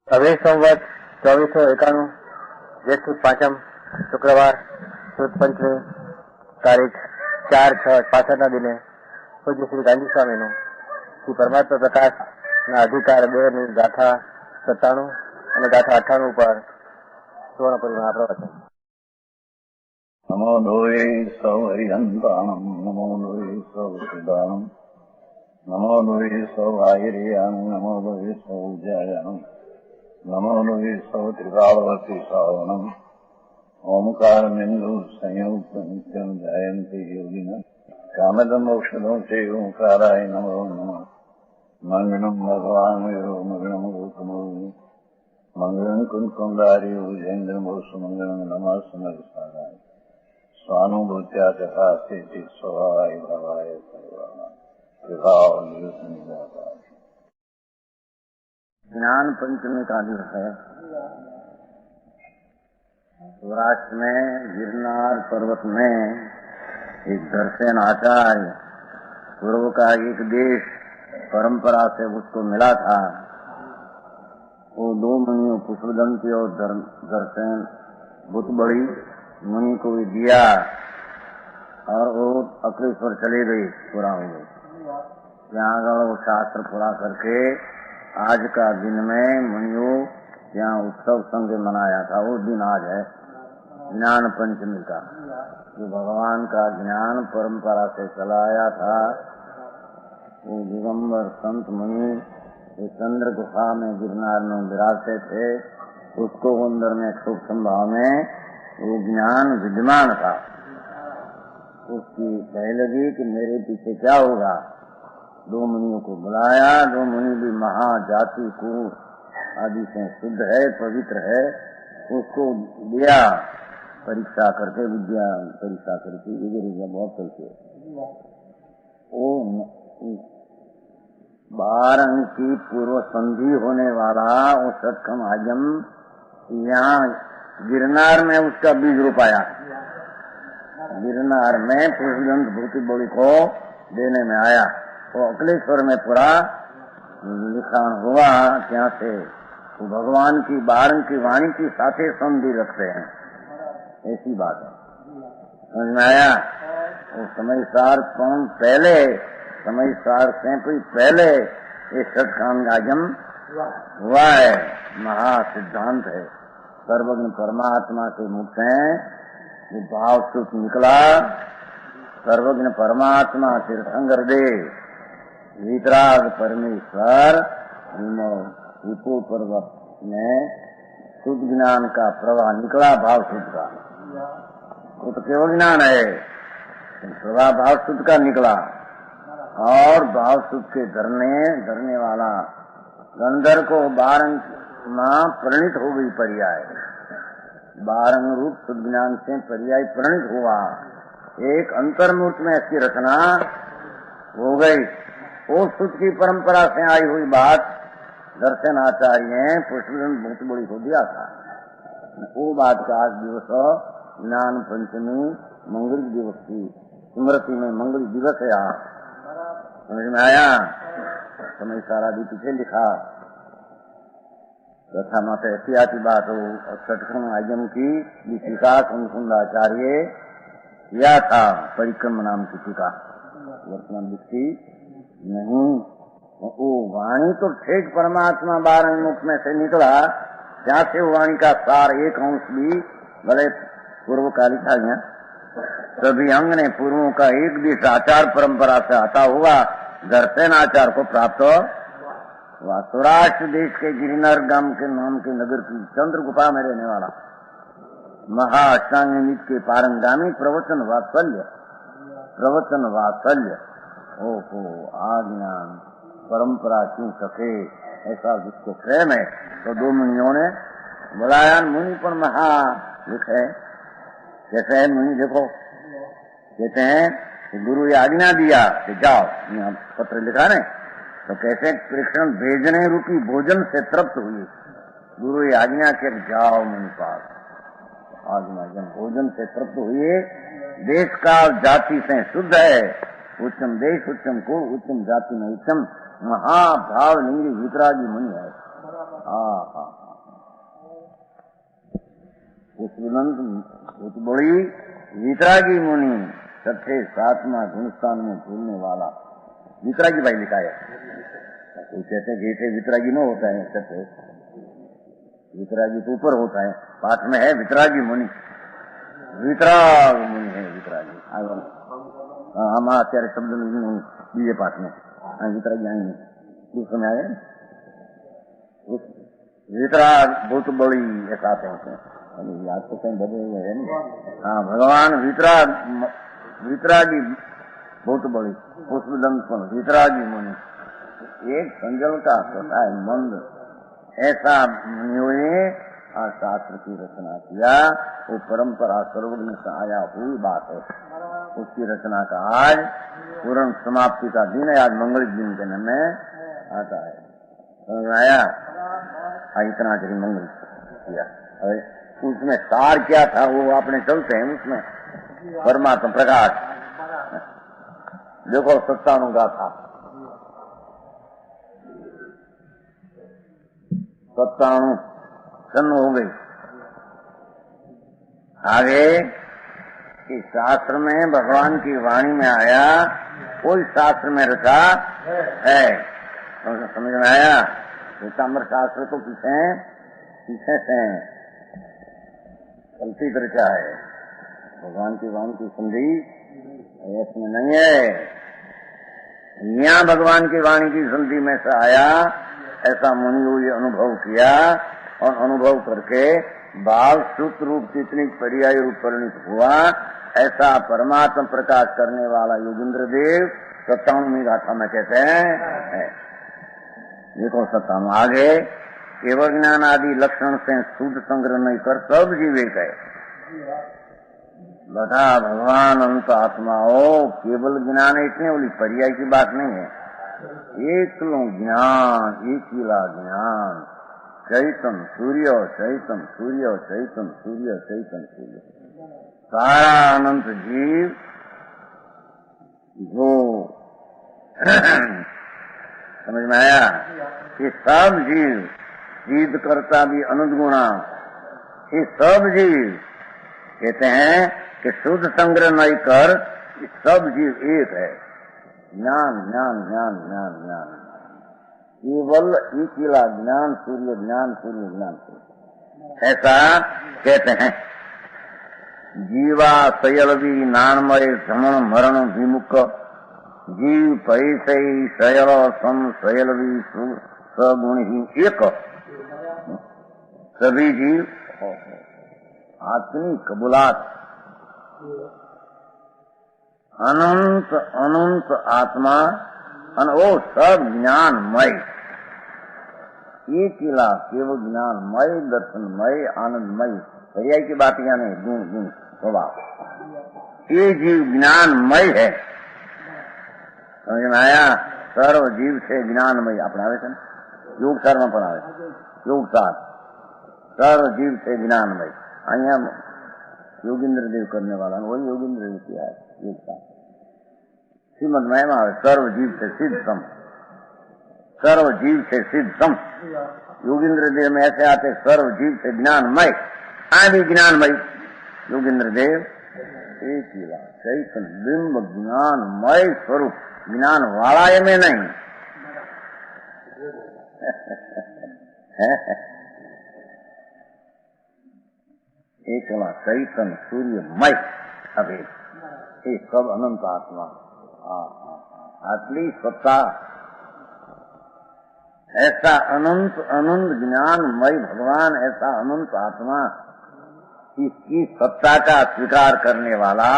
હવે સંવત 2491 જ્યેષ્ઠ 5મ શુક્રવાર સુદ પંચમી તારીખ 4/6/65 દિને પૂજ્ય શ્રી ગાંધી સ્વામીનું શ્રી પરમાત્મા પ્રકાશના અધિકાર 2 ની ગાથા 97 અને ગાથા 98 ઉપર સુવર્ણપુરીમાં આ પ્રવચન. નમો લોહે સૌ હરિહંતાણમ નમો લોહે સૌ સુદાનમ નમો લોહે સૌ આહિર્યામ નમો લોહે સૌ જયામ નમો લોહે સૌ ત્રિકાળવતી શ્રાવણમ ઓમકાર બિંદુ સંયુક્ત નિત્યમ જયંતી યોગિન કામદમ ઔષધો છે ઓંકારાય નમો નમઃ મંગળમ ભગવાન મંગળમ ગોતમો મંગળમ કુંકુંડાર્યો જૈન્દ્રમો સુમંગળમ નમઃ સમર્થાય स्वानुभूत्या तथा स्थिति स्वभावाय भावाय विभाव ज्ञान पंचमी का दिवस है. सौराष्ट्र में गिरनार पर्वत में एक दर्शन आचार्य पूर्व का एक देश परंपरा से उसको मिला था. वो 2 मुनियों पुष्पदंती और दर्शन बहुत बड़ी मुनि को भी दिया और वो अक्लेश्वर चले गई, पूरा हो गई. यहाँ अगर वो शास्त्र पूरा करके आज का दिन में मुनियों यहाँ उत्सव संघ मनाया था. वो दिन आज है ज्ञान पंचमी का, जो भगवान का ज्ञान परंपरा से चलाया था. वो दिगंबर संत मुनि जो चंद्र गुफा में गिरनार में विराजते थे, उसको अंदर में सूक्ष्म भाव में वो ज्ञान विद्यमान था. उसकी कह लगी कि मेरे पीछे क्या होगा. 2 मुनियों को बुलाया. 2 मुनि भी महाजाति को आदि से शुद्ध है, पवित्र है. उसको दिया परीक्षा करके, विद्या परीक्षा करके विद्या बहुत करके. वो 12 अंक की पूर्व संधि होने वाला वो सटकम आजम यहाँ गिरनार में उसका बीज रोपाया. गिरनार में पुष्पदंत भूति बड़ी को देने में आया. वो अकलेश्वर में पूरा लिखान हुआ. क्या से वो भगवान की 12 की वाणी की साथे संधि रखते हैं, ऐसी बात है. समझ में आया. वो समय सार पहले समय सार से कोई पहले ये सटकाम आजम हुआ है. महा सिद्धांत है. सर्वज्ञ परमात्मा के मुख से वो भाव सुख निकला. सर्वज्ञ परमात्मा तीर्थंकर दे वितराग परमेश्वर विपो पर्वत में शुद्ध ज्ञान का प्रवाह निकला. भाव शुद्ध का वो तो केवल ज्ञान है, प्रवाह भाव शुद्ध का निकला. और भाव शुद्ध के धरने वाला गंधर को 12 माँ परिणित हो गई. पर्याय 12 रूप शुद्ध ज्ञान से पर्याय परिणित हुआ. एक अंतर्मूर्त में इसकी रचना हो गई. वो शुद्ध की परंपरा से आई हुई बात दर्शन आचार्य पुष्पदंत बहुत बड़ी को दिया था. वो बात का आज दिवस ज्ञान पंचमी मंगल दिवस की स्मृति में मंगल दिवस है. आज समझ में आया. समय सारा भी पीछे लिखा तथा मत ऐसी बात हो. सटकम आजम की टीका कुंकुंडाचार्य किया था. परिक्रम नाम की टीका वर्तमान लिखी नहीं. वो वाणी तो ठीक परमात्मा 12 मुख में से निकला. जहाँ से वाणी का सार एक अंश भी भले पूर्व का लिखा गया. सभी अंग ने पूर्वों का एक भी आचार परंपरा से आता हुआ दर्शन आचार को प्राप्त हुआ. सौराष्ट्र देश के गिरनार गांव के नाम के नगर की चंद्र गुफा में रहने वाला महाअष्टांग नृत्य के पारंगामी प्रवचन वात्सल्य ओहो आज्ञान परंपरा क्यों सके ऐसा जिसको प्रेम है. तो 2 मुनियों ने बुलाया. मुनि पर महा लिखे कहते हैं मुनि देखो, कहते हैं गुरु ये आज्ञा दिया कि जाओ. यहाँ पत्र लिखा ने तो कहते हैं कृष्ण भेजने रूपी भोजन से तृप्त हुई. गुरु ये आज्ञा के जाओ मुनि पास. आज्ञा जन भोजन से तृप्त हुई. देश काल जाति से शुद्ध है. उच्चम देश उच्चम कुल उच्चम जाति में उच्चम महाभाव लिंगी वितरागी मुनि है. पुष्पदंत बहुत बड़ी वितरागी मुनि छठे सातवां गुणस्थान में झूलने वाला वितरागी भाई लिखा है। तो कहते हैं कि वितरागी न होता है, छठे वितरागी तो ऊपर होता है। पाठ में है वितरागी मुनि, वितराग मुनि है वितरागी। हम અત્યારે शब्द बीजे पाठ में वितरागी आएंगे उस समय आए। वितराग बहुत बड़ी ऐसा आते हैं, याद तो कहीं बदले हुए है नहीं। हाँ, भगवान वितरागी बहुत बड़ी पुष्पदंत वितरागी मुनि, एक संजल का स्वतः मंद ऐसा मुनियों ने शास्त्र की रचना किया। वो परंपरा सर्वज्ञ से आया हुई बात है। उसकी रचना का आज पूर्ण समाप्ति का दिन है। आज मंगल दिन के दिन में आता है, समझ आया। इतना जरी मंगल किया। उसमें सार क्या था वो आपने चलते हैं उसमें परमात्मा प्रकाश। देखो 97 गाथा, 97 सन हो गई। आगे इस शास्त्र में भगवान की वाणी में आया, कोई शास्त्र में रचा है, समझ में आया। पीताम्बर शास्त्र तो पीछे से कल्पित रचा है। भगवान की वाणी की संधि इसमें नहीं है। यहाँ भगवान की वाणी की संधि में से आया, ऐसा मुनियों ने अनुभव किया और अनुभव करके भाव सूत्र रूप जितनी पर्याय रूप परिणित हुआ, ऐसा परमात्मा प्रकाश करने वाला योगेंद्र देव 57वीं गाथा में कहते हैं। देखो 57 आगे, केवल ज्ञान आदि लक्षण से शुद्ध संग्रह नहीं कर सब जीव एक है। बता भगवान अनंत आत्माओं, केवल ज्ञान इतने बोली पर्याय की बात नहीं है। एकलो ज्ञान, एकीला ज्ञान, चैतन सूर्य, चैतन सूर्य, चैतन सूर्य, चैतन सूर्य, सारा अनंत जीव जो समझ में आया। ये सब जीव जीव करता भी अनंत गुणा, ये सब जीव कहते हैं कि शुद्ध संग्रह नहीं कर, ये सब जीव एक है। ज्ञान ज्ञान ज्ञान ज्ञान ज्ञान, केवल एकीला ज्ञान सूर्य, ज्ञान सूर्य, ज्ञान सूर्य, ऐसा कहते हैं। जीवा सयलवी नानमय श्रमण मरण विमुख, जीव पैसे शयल सम सयलवी सगुण ही एक। सभी जीव आत्मी कबूलात अनंत अनंत आत्मा वो सब ज्ञानमय, एक किला केवल ज्ञानमय, दर्शनमय, आनंदमय। पर्याय की बात यहाँ नहीं, गुण गुण स्वभाव। ये जीव ज्ञानमय है, समझ में आया। सर्व जीव से ज्ञानमय अपनावे थे, योग सार में पढ़ावे, योग सार सर्व जीव से ज्ञानमय। અહીંયા योगेंद्र देव करने वाला वही योगेंद्र देव किया है योग सार। श्रीमद महिमा सर्व जीव से सिद्ध सम, सर्व जीव से सिद्ध सम। योगेंद्र देव में ऐसे आते सर्व जीव से ज्ञानमय, आदि ज्ञानमय योगेंद्र देव एक ही चैतन बिंब ज्ञानमय स्वरूप, ज्ञान वाला में नहीं એકલા ચૈતન સૂર્યમય હવે એ સબ અનંત આત્મા। આટલી સત્તા, ऐसा अनंत अनंत ज्ञानमय भगवान, ऐसा अनंत आत्मा, इसकी सत्ता का स्वीकार करने वाला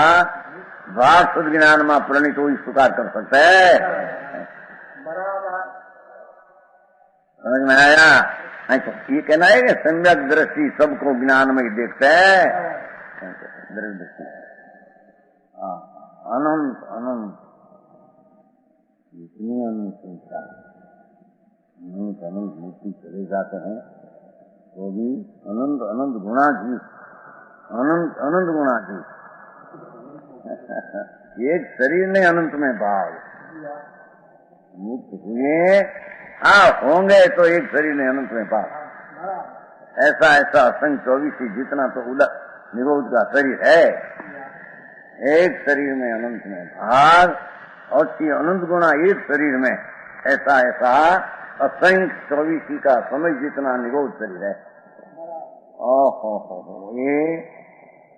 वास्तव ज्ञान में प्रणित हो स्वीकार कर सकता है। समझ में आया। ये कहना है कि सम्यक दृष्टि सबको ज्ञान में देखता है। दृष्टि अनंत अनंत इतनी अनंत संख्या, अनंत अनंत मूर्ति चले जाते हैं, वो भी अनंत अनंत गुणा जी, अनंत अनंत गुणा जी। एक शरीर ने अनंत में भाव मुक्त हुए हाँ होंगे तो एक शरीर में अनंत में पास। ऐसा ऐसा असंख्य 24 जितना तो निरोध का शरीर है, एक शरीर में अनंत में भाग, और की अनंत गुणा एक शरीर में ऐसा ऐसा असंख्य 24 का समय जितना निरोध शरीर है। ओहो ये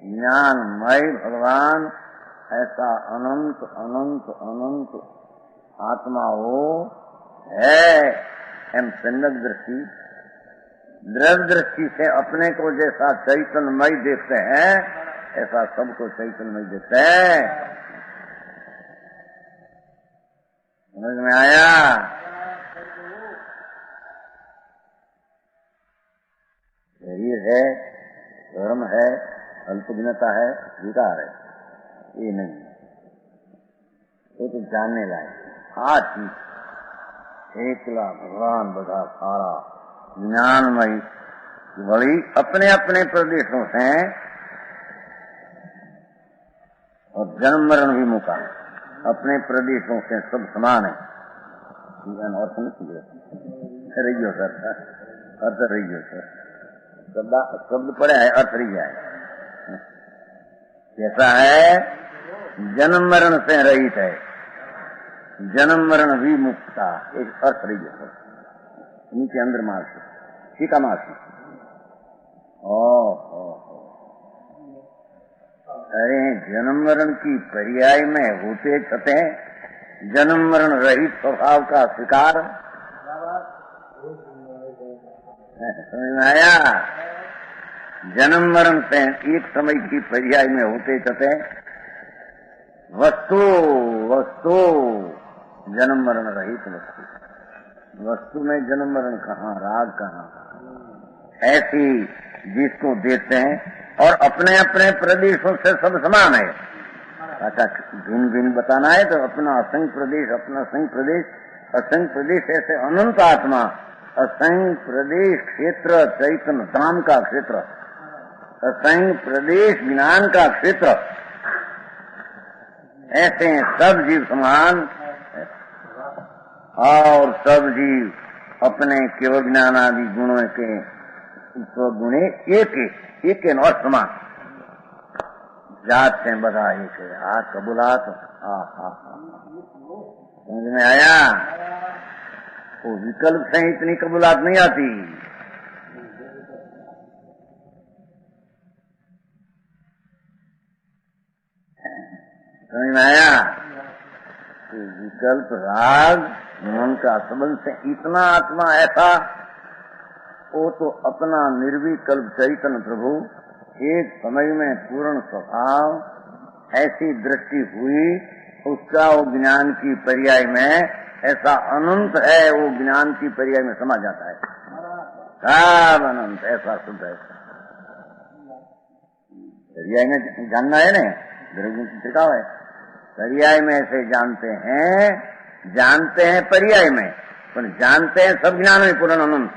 ज्ञानमय भगवान ऐसा अनंत अनंत अनंत आत्मा वो है। एम सम्यक दृष्टि, द्रव्य दृष्टि से अपने को जैसा चैतन्यमय देखते हैं ऐसा सबको चैतन्यमय देखते हैं। समझ में आया? शरीर है, धर्म है, अल्पज्ञता है, विकार है, ये नहीं, ये तो जानने लायक। आज एकला भगवान बधा सारा ज्ञानमयी बड़ी अपने अपने प्रदेशों से और जन्म मरण भी मुका अपने प्रदेशों से सब समान है। अर्थ नहीं रहियो सर, अर्थ रहियो सर, शब्द पड़े है, अर्थ रही है। कैसा है? जन्म मरण से रहित है, जन्म मरण विमुक्ता, एक अर्थ रही है। नीचे अंदर मार्ग ठीक है मार्ग। अरे जन्म मरण की पर्याय में होते छते जन्म मरण रहित स्वभाव का स्वीकार। समझ में आया? जन्म मरण से एक समय की पर्याय में होते छते वस्तु वस्तु जन्म मरण रहित वस्तु। वस्तु में जन्म मरण कहाँ, राग कहाँ? ऐसी जिसको देखते हैं और अपने अपने प्रदेशों से सब समान है। अच्छा भिन्न भिन्न बताना है तो अपना असंख्य प्रदेश, अपना असंख्य प्रदेश, असंख्य प्रदेश ऐसे अनंत आत्मा, असंख्य प्रदेश क्षेत्र चैतन्य धाम का क्षेत्र, असंख्य प्रदेश ज्ञान का क्षेत्र, ऐसे सब जीव समान और सब जीव अपने केवल ज्ञान आदि गुणों के गुणे एक और समान। जात से बधा एक है, आ कबूलात समझ में आया? वो विकल्प से इतनी कबूलात नहीं आती। समझ में आया? विकल्प राग मन का संबंध से इतना आत्मा ऐसा, वो तो अपना निर्विकल्प चैतन्य प्रभु एक समय में पूर्ण स्वभाव ऐसी दृष्टि हुई, उसका वो ज्ञान की पर्याय में ऐसा अनंत है, वो ज्ञान की पर्याय में समा जाता है। सब अनंत ऐसा शुद्ध है। पर्याय में जानना है ना, द्रव्य की छिड़काव है। पर्याय में ऐसे जानते हैं पर्याय में, पर जानते हैं सब ज्ञान में पूर्ण अनंत।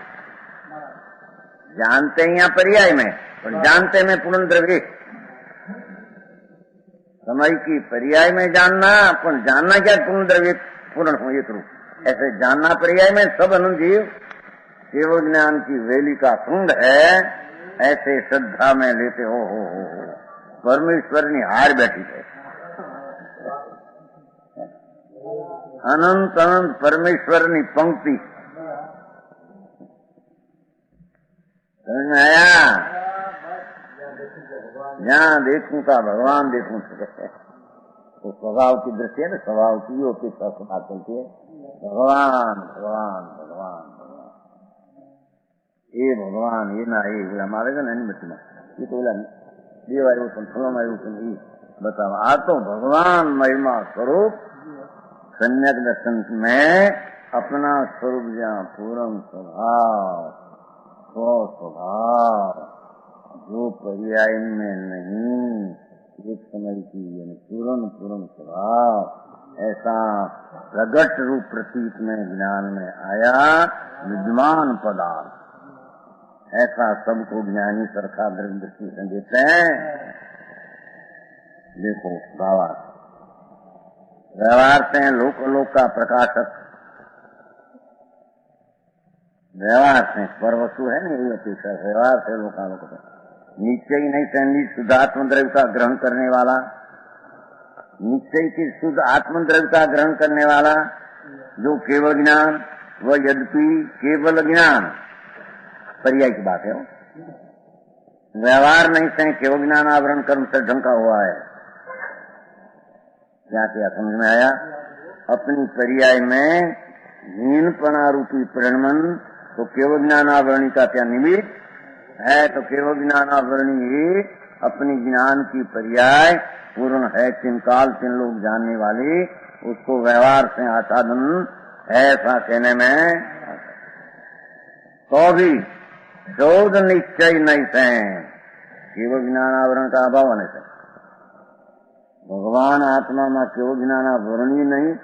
जानते हैं यहाँ पर्याय में, पर जानते में पूर्ण द्रव्य। समय की पर्याय में जानना, पर जानना क्या पूर्ण द्रव्य पूर्ण हो एक रूप। ऐसे जानना पर्याय में सब अनंत जीव केवल ज्ञान की वेली का कुंड है। ऐसे श्रद्धा में लेते हो परमेश्वरनी हार बैठी है। अनंत अनंत परमेश्वरनी पंक्ति समझ में आया? जहाँ देखूं का भगवान देखूं तो स्वभाव की दृष्टि है ना, स्वभाव की अपेक्षा बात चलती है। भगवान भगवान भगवान भगवान ये भगवान ये ना ये हमारे का नहीं बचना, ये तो बोला देवायु फलोमायु बताओ। आ तो भगवान महिमा स्वरूप सम्यक दर्शन में अपना स्वरूप जहाँ पूर्ण स्वभाव जो पर्याय में नहीं, एक समय की पूर्ण स्वभाव ऐसा प्रगट रूप प्रतीत में ज्ञान में आया विद्यमान पदार्थ, ऐसा सबको ज्ञानी सरखा दृष्टि से देते हैं। देखो व्यवहार से लोक का प्रकाशक व्यवहार से पर वस्तु है ना, यही अपेक्षा व्यवहार से लोकालों को निश्चय नहीं सैनिक शुद्ध आत्मद्रव्य का ग्रहण करने वाला, निश्चय की शुद्ध आत्मद्रव्य का ग्रहण करने वाला जो केवल ज्ञान, वह यद्यपि केवल ज्ञान पर्याय की बात है, व्यवहार नहीं से केवल ज्ञान आवरण कर्म से ढंका हुआ है। क्या क्या समझ में आया? अपनी पर्याय में हीनपणा रूपी प्रणमन तो केवल ज्ञानावरणी का क्या निमित्त है, तो केवल ज्ञानावरणी ही अपनी ज्ञान की पर्याय पूर्ण है, चिंकाल तीन लोग जानने वाली, उसको व्यवहार से आच्छादन है ऐसा कहने में तो भी शोध निश्चय नहीं से केवल ज्ञानावरण का अभाव होने से भगवान आत्मा में केवल ज्ञानावरण ही नहीं,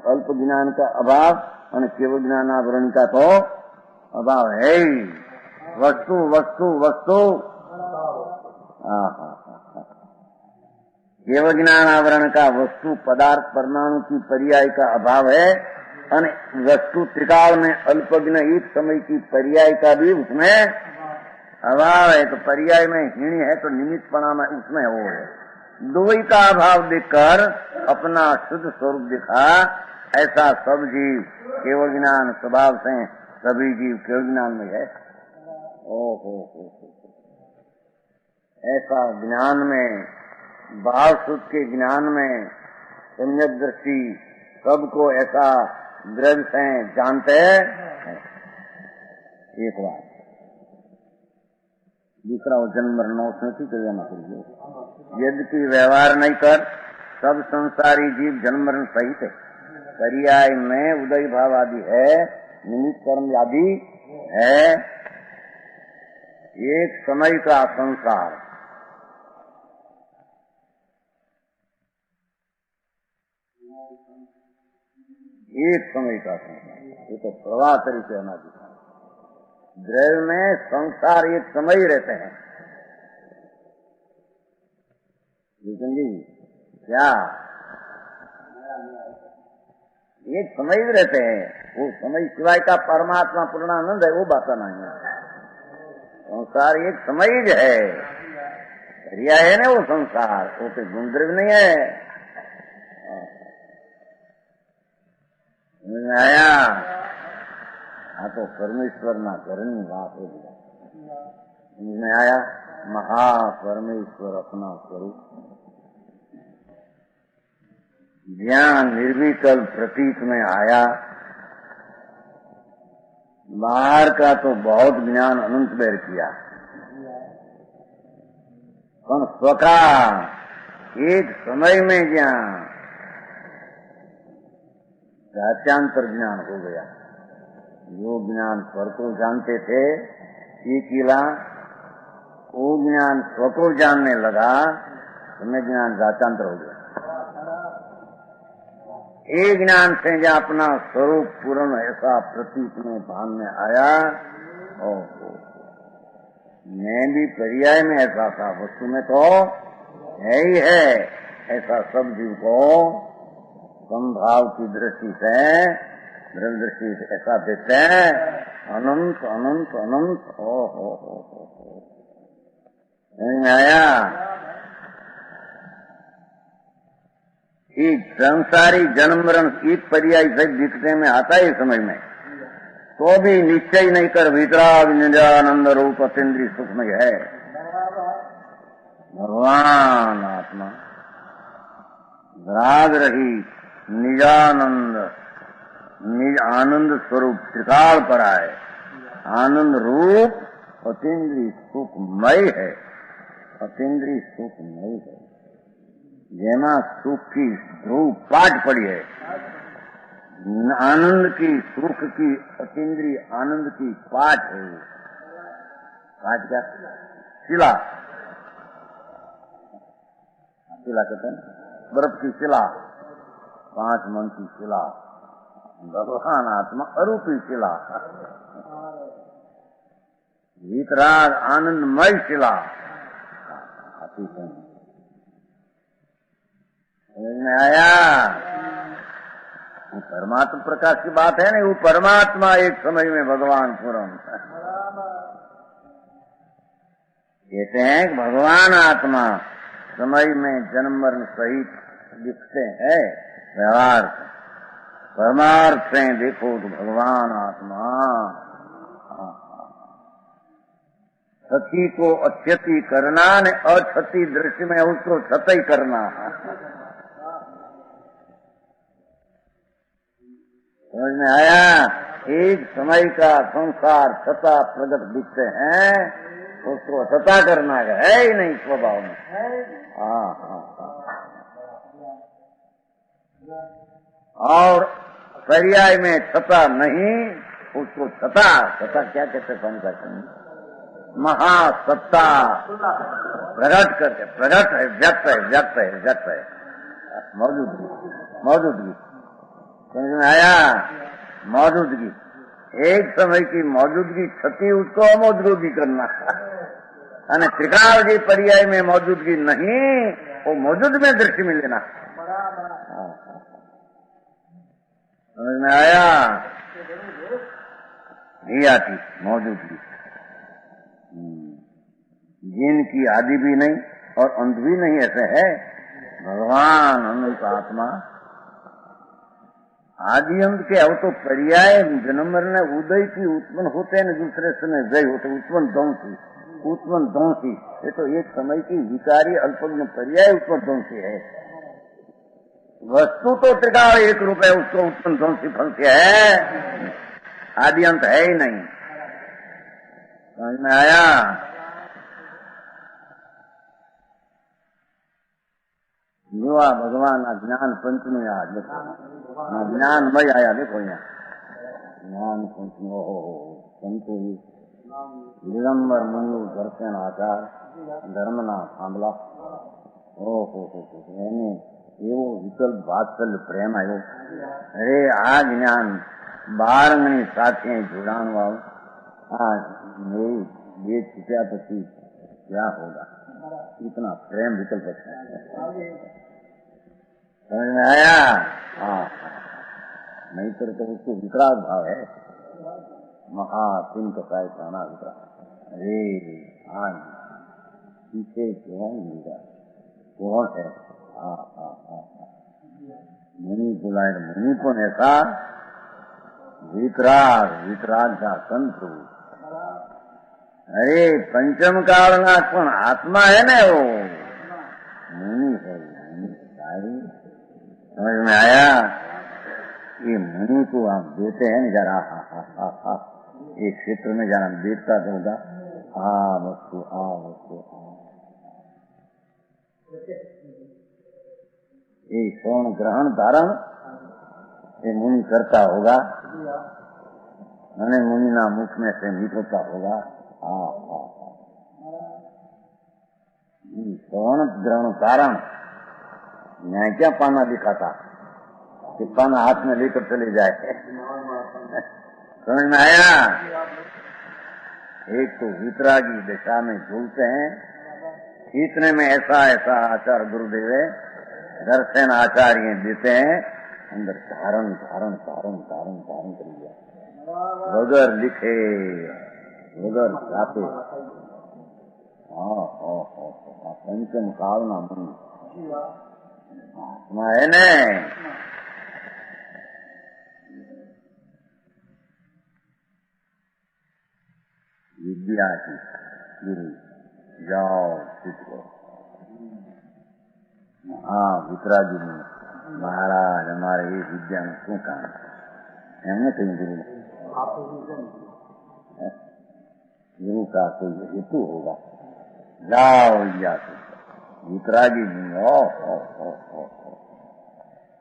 अल्प ज्ञान का अभाव और केवल ज्ञानावरण का तो अभाव है ही। वस्तु वस्तु वस्तु केवल ज्ञानावरण का वस्तु पदार्थ परमाणु की पर्याय का अभाव है, और वस्तु त्रिकाल में अल्पज्ञ एक समय की पर्याय का भी उसमें अभाव है। तो पर्याय में हीणी है तो निमित्तपणा में उसमें वो है। दुई का अभाव देखकर अपना शुद्ध स्वरूप दिखा, ऐसा सब जीव केवल ज्ञान स्वभाव से सभी जीव केवल ज्ञान में है। ओहो ऐसा ज्ञान में, भाव शुद्ध के ज्ञान में सम्यक दृष्टि सबको ऐसा दृढ़ से जानते हैं। एक बात, दूसरा वो जन्म मरण स्मृति क्रिया करिए। यद्यपि व्यवहार नहीं कर सब संसारी जीव जन्म मरण सहित है, पर्याय में उदय भाव आदि है, निमित्त कर्म आदि है, एक समय का संसार, एक समय का संसार, ये तो प्रवाह तरीके होना चाहिए। द्रव्य में संसार एक समय ही रहते हैं, लेकिन जी क्या एक समय ही रहते हैं, वो समय सिवाय का परमात्मा पूर्णानंद है, वो बात नहीं है। संसार एक समय ही है, क्रिया है ना वो संसार, वो कोई गुण द्रव्य नहीं है। आया हाँ तो परमेश्वर ना करनी बात हो गया। में आया महा परमेश्वर अपना स्वरूप ज्ञान निर्विकल्प प्रतीत में आया। बाहर का तो बहुत ज्ञान अनंत बेर किया, पर स्वका एक समय में ज्ञान रात्यांतर ज्ञान हो गया। जो ज्ञान स्वर को जानते थे एक किला, वो ज्ञान स्व को जानने लगा, तुम्हें ज्ञान रात्यांतर हो गया। एक ज्ञान से जहाँ अपना स्वरूप पूर्ण ऐसा प्रतीक में भान में आया, मैं भी पर्याय में ऐसा था, वस्तु में तो है ही है। ऐसा सब जीव को संभाव की दृष्टि से, दृढ़ दृष्टि से ऐसा देखते हैं, अनंत अनंत अनंत। हो नहीं आया एक संसारी जन्म मरण एक पर्याय से दिखने में आता है समझ में, तो भी निश्चय नहीं कर वितराग निजानंद रूप अतीन्द्रिय सुखमय है भगवान आत्मा। राग रही निजानंद, निज आनंद स्वरूप त्रिकाल पर आए, आनंद रूप अतीन्द्रिय सुखमय है, अतीन्द्रिय सुखमय है। जेमा सुख की ध्रुव पाठ पड़ी है, आनंद की सुख की अतीन्द्रिय आनंद की पाठ है। पाठ क्या? शिला, शिला कहते हैं बर्फ की शिला, 5 मन की शिला, भगवान आत्मा अरूपी शिला, वितराग आनंदमय शिला। समझ में आया? वो परमात्मा प्रकाश की बात है नहीं, वो परमात्मा एक समय में भगवान पूर्ण। कहते हैं कि भगवान आत्मा समय में जन्म मरण सहित दिखते हैं व्यवहार से, परमार्थ से देखो तो भगवान आत्मा सती को अक्षति करना ने अक्षति दृष्टि में उसको सतई करना। समझ में आया? एक समय का संसार सता प्रगट दिखते हैं, उसको सता करना है ही नहीं स्वभाव में। हाँ हाँ हाँ। और पर्याय में सता नहीं, उसको सता क्या कहते हैं? महासत्ता प्रगट करके, प्रगट है, व्यक्त है मौजूदगी। समझ में आया? मौजूदगी, एक समय की मौजूदगी छती, उसको अमौजूदगी करना। અને त्रिकाल जी पर्याय में मौजूदगी नहीं, वो मौजूद में दृष्टि में लेना। समझ में आया? नहीं आती मौजूदगी, जिनकी आदि भी नहीं और अंत भी नहीं, ऐसे है भगवान अनंत आत्मा। आदि अंत के अब तो पर्याय जन्म मरण उदय की उत्पन्न होते हैं, दूसरे समय जय होते, उत्पन्न ध्वंसी। ये तो एक समय की विकारी अल्पज्ञ पर्याय उत्पन्न ध्वंसी है। वस्तु तो त्रिकाल एक रूप है, उसको उत्पन्न ध्वंसी फल से है, आदि अंत है ही नहीं। समझ में आया? युवा भगवान ज्ञान पंचमी आज देखो, ज्ञानमय आया, देखो यहाँ ज्ञान पंचमी। हो संतो दिगंबर मुनि दर्शन आचार धर्मना थांबला। ओहो એને એવો વિકલ્પ વાત્સલ્ય પ્રેમ આવ્યો। અરે આ જ્ઞાન બાળની સાથે જોડાણ વાળું, આ मेरी ये छुट्या પછી क्या होगा? इतना प्रेम विकल्प है। समझ में आया? हाँ, नहीं तो उसको विकराल भाव है, महासिंह का प्राणा विकराल। अरे हाँ, पीछे कौन मिलेगा, कौन है? हाँ हाँ हाँ, मुनि बुलाए, मुनि को ऐसा वितराग का संत। अरे पंचम काल ना कौन आत्मा है ना, वो मुनि है। समझ में आया? ये मुनि को आप देते हैं ना जरा, एक क्षेत्र में जरा देखता दूंगा, वस्तु ये स्वर्ण ग्रहण धारण ये मुनि करता होगा, मैंने मुनि ना मुख में से निकलता होगा। स्वर्ण ग्रहण धारण न्याय क्या पाना दिखाता कि पाना हाथ में लेकर चले जाए। समझ में आया? एक तो वितरागी दिशा में झूलते हैं, इतने में ऐसा आचार गुरुदेव दर्शन आचार्य देते हैं, अंदर धारण कर लिया, वगर लिखे वगर जाते। पंचम काल ना मन है न, विद्या की गुरु जाओ सीखो। वितरागी ने महाराज हमारे ये विद्या में क्यों काम हमने कहीं गुरु का कोई हेतु होगा, जाओ विद्या सीखो। वितरागी जी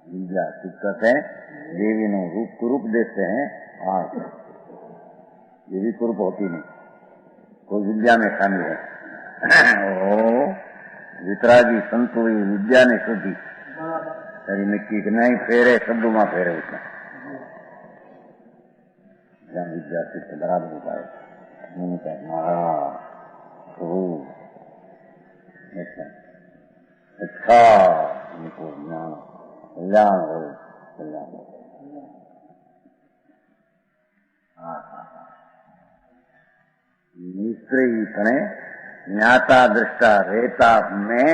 विद्या शिक्षक है, देवी ने रूप देते हैं। देवी कुरूप होती नहीं, कोई विद्या में शामिल है। वितरागी संतो विद्या ने शोधी तेरी मिट्टी के नहीं फेरे, शब्दों में फेरे उसने जहाँ विद्या से बराबर हो पाए। अच्छा इनको ज्ञान कल्याण हो। निश्चयी पणे ज्ञाता दृष्टा रहता में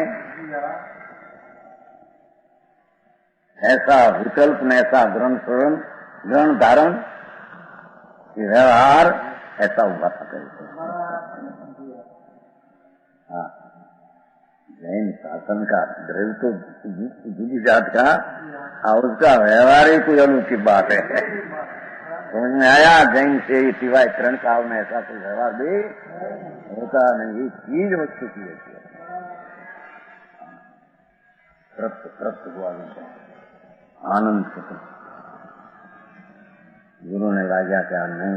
ऐसा विकल्प न ऐसा ग्रहण धारण व्यवहार ऐसा हुआ था करते। हाँ, जैन शासन का द्रव्य तो दूसरी जात का और उसका व्यवहार ही कोई अनुचित बात है। समझ में आया? जैन से सिवाय करण काल में ऐसा कोई व्यवहार भी होता नहीं। ये चीज वस्तु की होती है। तृप्त हुआ आनंद से गुरु ने राजा क्या नहीं,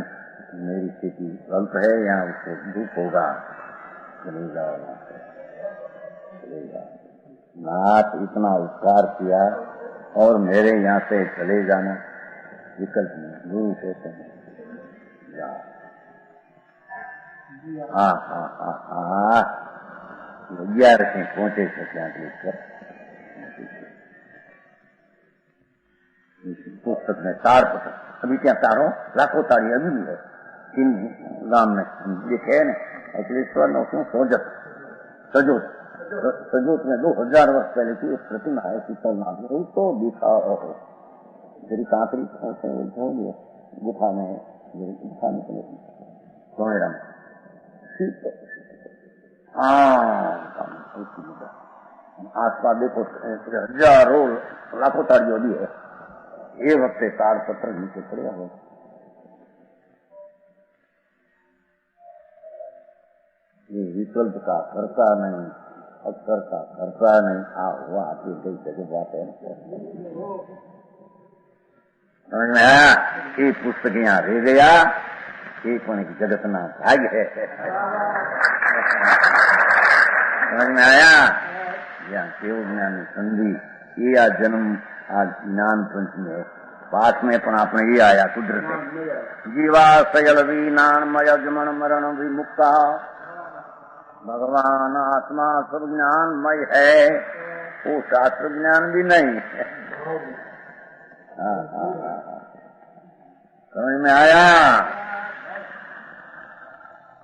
मेरी स्थिति गलत है, यहाँ उसको दुख होगा, चले जाओ, चले जाओ। नाथ इतना उपकार किया और मेरे यहाँ से चले जाना विकल्प नहीं। गुरु कहते हैं जाओ। हाँ 11 से पहुंचे थे क्या लेकर पुस्तक में 4 पुस्तक अभी क्या 4 लाखों ताड़ी अभी भी है। 3 गांव में लिखे है अखिलेश्वर ने उसमें सजोत में 2000 वर्ष पहले की एक प्रतिमा है शीतलनाथ में, उसको दिखा तेरी कांकरी गुफा में गुफा निकले सोनेरा में आसपास देखो हजारों लाखों ताड़ियों भी है। ये वक्त ताड़ पत्थर नीचे पड़े हो। ये विकल्प का करता नहीं, अक्षर का करता नहीं। हुआ आपकी कई जगह बात है। समझ में आया? ये पुस्तक यहाँ रह गया, एक होने की जगत ना भाग्य है। समझ में आया? यहाँ केवल ज्ञान संधि ये आज जन्म आज ज्ञान पंचमी है। पास में पण आपने ये आया कुदरत जीवा सयल वीनामय जमन मरण विमुक्ता भगवान आत्मा सब ज्ञानमय है, वो शास्त्र ज्ञान भी नहीं है। समझ में आया?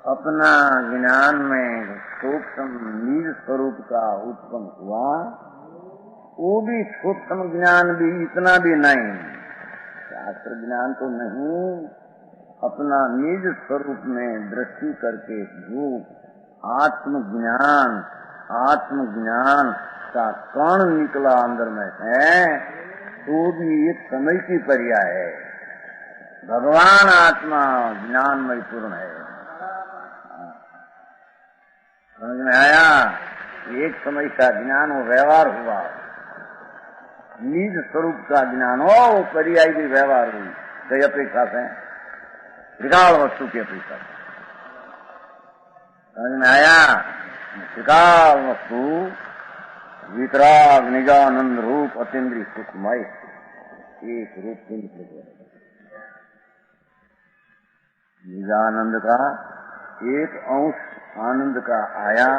अपना ज्ञान में सूक्ष्म निज स्वरूप का उत्पन्न हुआ, वो भी सूक्ष्म ज्ञान भी इतना भी नहीं, शास्त्र ज्ञान तो नहीं। अपना निज स्वरूप में दृष्टि करके जो आत्मज्ञान का कण निकला अंदर में है, तो भी एक समय की पर्याय है। भगवान आत्मा ज्ञानमय पूर्ण है। समझ में आया? एक समय का ज्ञान हो व्यवहार हुआ, निज स्वरूप का ज्ञान हो वो पर्याय भी व्यवहार हुई। कई अपेक्षा से विकाल वस्तु की अपेक्षा से। समझ में आया? विकाल वस्तु वितराग निजानंद रूप अतीन्द्रिय सुखमय एक रूप निजानंद का एक अंश आनंद का आया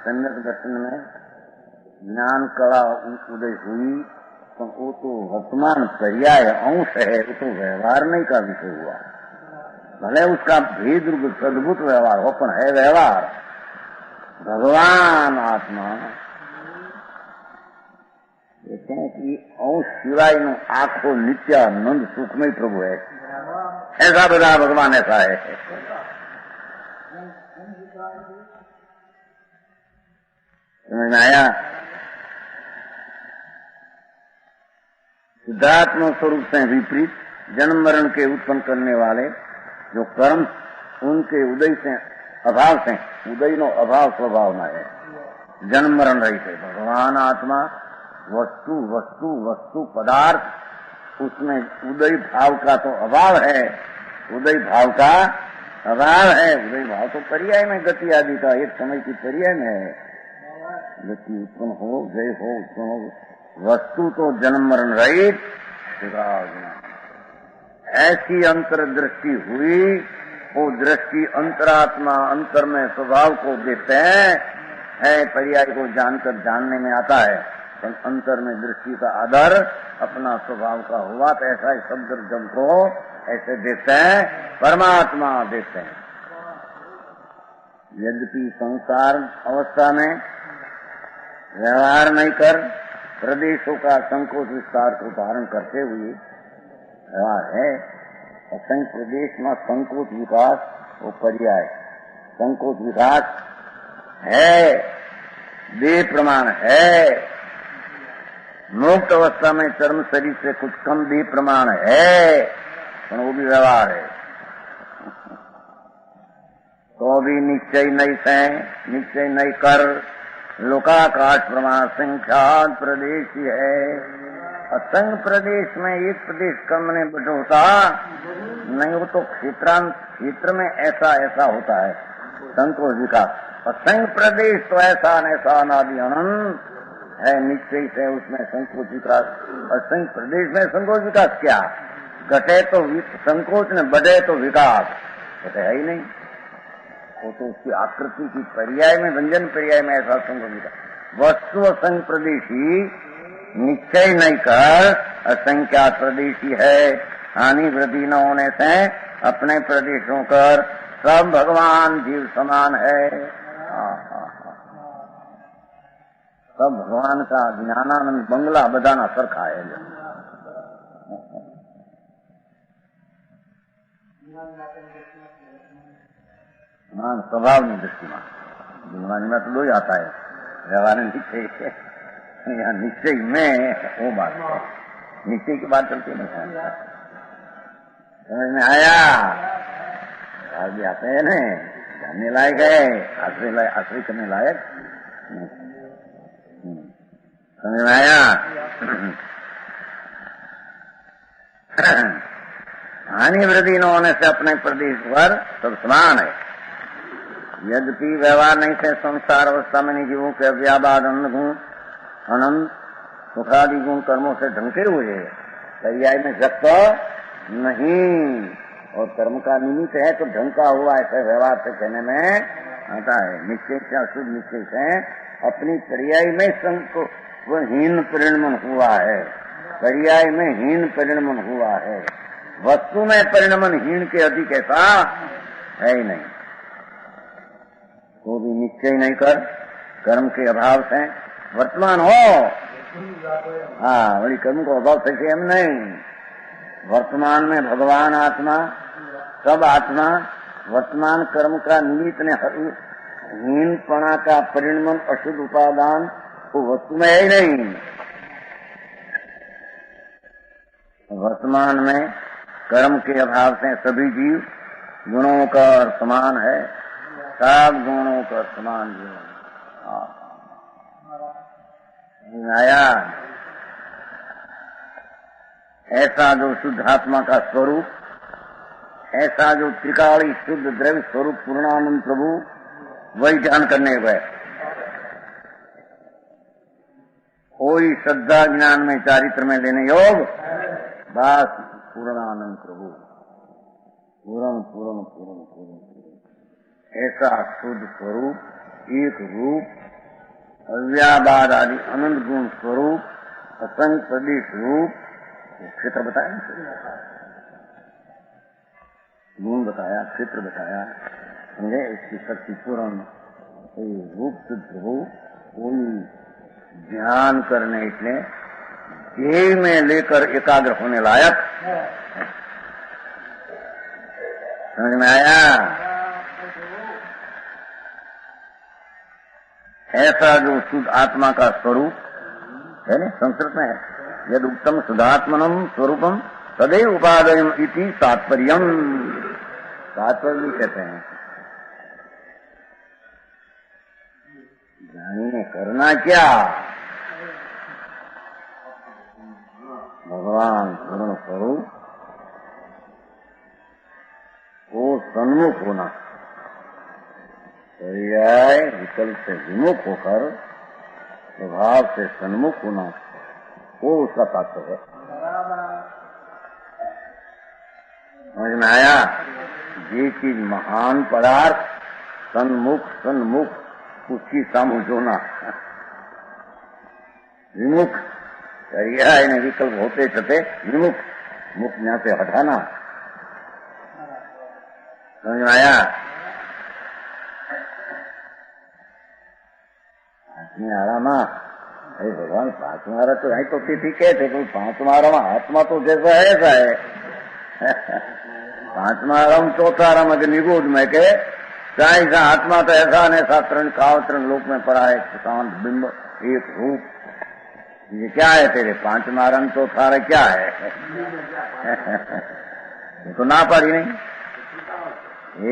सम्यक दर्शन में ज्ञान कला उदय हुई, तो वो तो वर्तमान पर्याय अंश है, वो तो व्यवहार नहीं का विषय हुआ। भले उसका भेद रूप अद्भुत व्यवहार हो, पण है व्यवहार। भगवान आत्मा कहते हैं कि अंश सिवाय नो आखो नित्यानंद सुखमय प्रभु है। ऐसा बता भगवान ऐसा है। समझ में आया? शुद्धात्म स्वरूप से विपरीत जन्म मरण के उत्पन्न करने वाले जो कर्म, उनके उदय से अभाव से उदय नो अभाव स्वभाव में है, जन्म मरण रहित है। भगवान आत्मा वस्तु वस्तु वस्तु पदार्थ, उसमें उदय भाव का तो अभाव है, उदय भाव का अभाव है। उदय भाव तो पर्याय में गति आदि का एक समय की पर्याय में है। गति उत्पन्न हो, जय हो, उत्पन्न हो। वस्तु तो जन्म मरण रहित ऐसी अंतर दृष्टि हुई, वो दृष्टि अंतरात्मा अंतर में स्वभाव को देखते हैं, पर्याय को जानकर जानने में आता है। अंतर में दृष्टि का आदर अपना स्वभाव का हुआ तो ऐसा ही शब्द जब को ऐसे देखते हैं, परमात्मा देखते हैं। यद्यपि संसार अवस्था में व्यवहार नहीं कर प्रदेशों का संकोच विस्तार को धारण करते हुए व्यवहार है, असंख्य प्रदेश में संकोच विकास वो पर्याय। संकोच विकास है, देह प्रमाण है, मुक्त अवस्था में चर्म शरीर से कुछ कम देह प्रमाण है, तो वो भी व्यवहार है। तो भी निश्चय नहीं से, निश्चय नहीं कर लोकाकाश प्रमाण संख्यात प्रदेश है। असंग प्रदेश में एक प्रदेश कम ने बटोता नहीं, वो तो क्षेत्र में ऐसा ऐसा होता है संकोच विकास। असंग प्रदेश तो ऐसा ऐसा अनादि अनंत है, निश्चय से उसमें संकोच विकास। असंग प्रदेश में संकोच विकास क्या? घटे तो संकोच ने, बढ़े तो विकास, घटे है ही नहीं। वो तो उसकी आकृति की पर्याय में, व्यंजन पर्याय में ऐसा संकोच विकास। वस्तु असंग प्रदेशी निश्चय नहीं कर असंख्यात प्रदेशी है। हानि वृद्धि न होने से अपने प्रदेशों कर सब भगवान जीव समान है। सब भगवान का ज्ञानानंद बंगला बधाना सरखा है। स्वभाव दृष्टि में तो दो ही आता है, व्यवहार निश्चय यहाँ निश्चय में वो बात है, निश्चय की बात चलती नहीं है। समझ में आया? आज भी आते हैं न, जानने लायक है, आश्रय करने लायक। समझ में आया? हानि वृद्धि न होने से अपने प्रदेश पर सब समान है। यद्यपि व्यवहार नहीं से संसार अवस्था में जीवों के व्याबाद अनंत सुखादि गुण कर्मों से ढंके हुए, पर्याय में जब नहीं और कर्म का निमित्त है तो ढंका हुआ ऐसे व्यवहार से कहने में आता है। निश्चय से अशुद्ध निश्चय से अपनी पर्याय में हीन परिणमन हुआ है, पर्याय में हीन परिणमन हुआ है। वस्तु में परिणमन हीन के अधिक ऐसा है ही नहीं। वो भी निश्चय नहीं कर कर्म के अभाव से वर्तमान हो, हाँ बड़ी कर्म को अभाव से हम नहीं। वर्तमान में भगवान आत्मा, सब आत्मा वर्तमान कर्म का निमित्त ने हीनपणा का परिणमन अशुद्ध उपादान वो वस्तु में है ही नहीं। वर्तमान में कर्म के अभाव से सभी जीव गुणों का समान है, सब गुणों का समान जीवन। आया ऐसा जो शुद्ध आत्मा का स्वरूप, ऐसा जो त्रिकाली शुद्ध द्रव्य स्वरूप पूर्णानंद प्रभु, वही ध्यान करने गए। कोई श्रद्धा ज्ञान में चारित्र में लेने योग, बस पूर्णानंद प्रभु, पूर्ण पूर्ण पूर्ण पूर्ण ऐसा शुद्ध स्वरूप, एक रूप, अव्याबाद आदि अनंत गुण स्वरूप, असंग प्रदेश रूप, क्षेत्र बताया, गुण बताया, क्षेत्र बताया, समझे? इसकी शक्ति पूर्ण रूप सिद्ध हो, कोई ध्यान करने इसलिए देह में लेकर एकाग्र होने लायक। समझ में आया? ऐसा जो शुद्ध आत्मा का स्वरूप है ना, संस्कृत में है, यद उत्तम शुद्धात्मनम स्वरूपम तदेव उपादयम इति तात्पर्यम। तात्पर्य भी कहते हैं। जानिए करना क्या? भगवान पूर्ण स्वरूप को सन्मुख होना, पर्याय विकल्प से विमुख होकर स्वभाव से सन्मुख होना, वो उसका तात्पर्य है। समझ में आया? ये चीज महान पदार्थ सन्मुख उसकी समझ होना, विमुख, पर्याय ने विकल्प होते छते विमुख, मुख यहां से हटाना। समझ में आया? आरामा अरे भगवान पांचमारा तो यही तो तिथि कहते, कोई पांचमारा आत्मा तो जैसा है ऐसा है। पांचमारम चौथारम अगर निगूढ़ में के चाहे आत्मा तो ऐसा न ऐसा तरण काव तरण लोक में पड़ा है, शांत बिंब एक रूप। ये क्या है तेरे पांचमारम चौथारा क्या है? ये तो ना पाड़ी नहीं।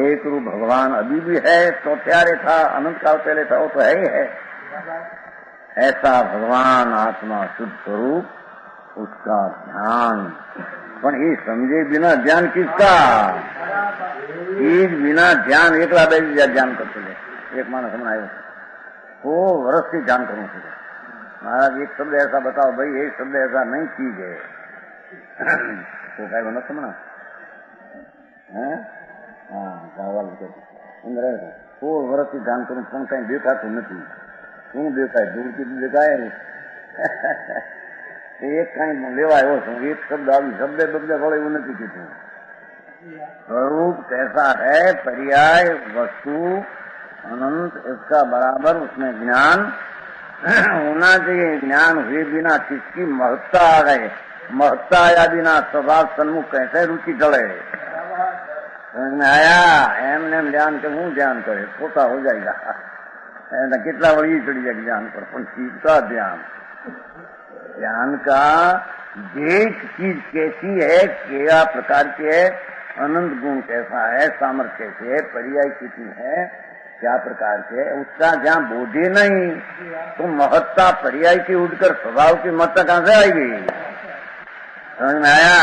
एक रूप भगवान अभी भी है, चौथारे था, अनंत काल पहले था, वो तो है ही है। ऐसा भगवान आत्मा शुद्ध स्वरूप, उसका ध्यान। पर ये समझे बिना ध्यान किसका? चीज बिना ध्यान एकला बैठी ध्यान कर चले। एक मानस हमने आयो वो वर्ष से ध्यान करना चाहिए। महाराज एक शब्द ऐसा बताओ भाई, एक शब्द ऐसा नहीं चीज है तो क्या बना समझना है? हाँ गावल वो वर्ष से ध्यान करूं पण कहीं देखा तो नहीं। શું દેખાય? દૂરથી દેખાય એક કઈ લેવાય એવો એક શબ્દ આવી શબ્દે બદલે વળે એવું નથી કીધું। स्वरूप कैसा है, पर्याय वस्तु अनंत, इसका बराबर उसमें ज्ञान होना चाहिए। ज्ञान हुए बिना किसकी महत्ता आ गए, महत्ता आया बिना स्वभाव सन्मुख कैसे रुचि चढ़े? समझ में आया? एम ध्यान के हूँ ध्यान करे पोता हो जाएगा। कितना बड़ी चढ़ी जाएगी ध्यान पर, पण चीज का ध्यान, ध्यान का देख चीज कैसी है, क्या प्रकार की है, अनंत गुण कैसा है, सामर्थ्य कैसे है, पर्याय कितनी है, क्या प्रकार के, उसका जहाँ बोधे नहीं तो महत्ता पर्याय की उठकर स्वभाव की महत्ता कहां से आएगी? समझ में आया?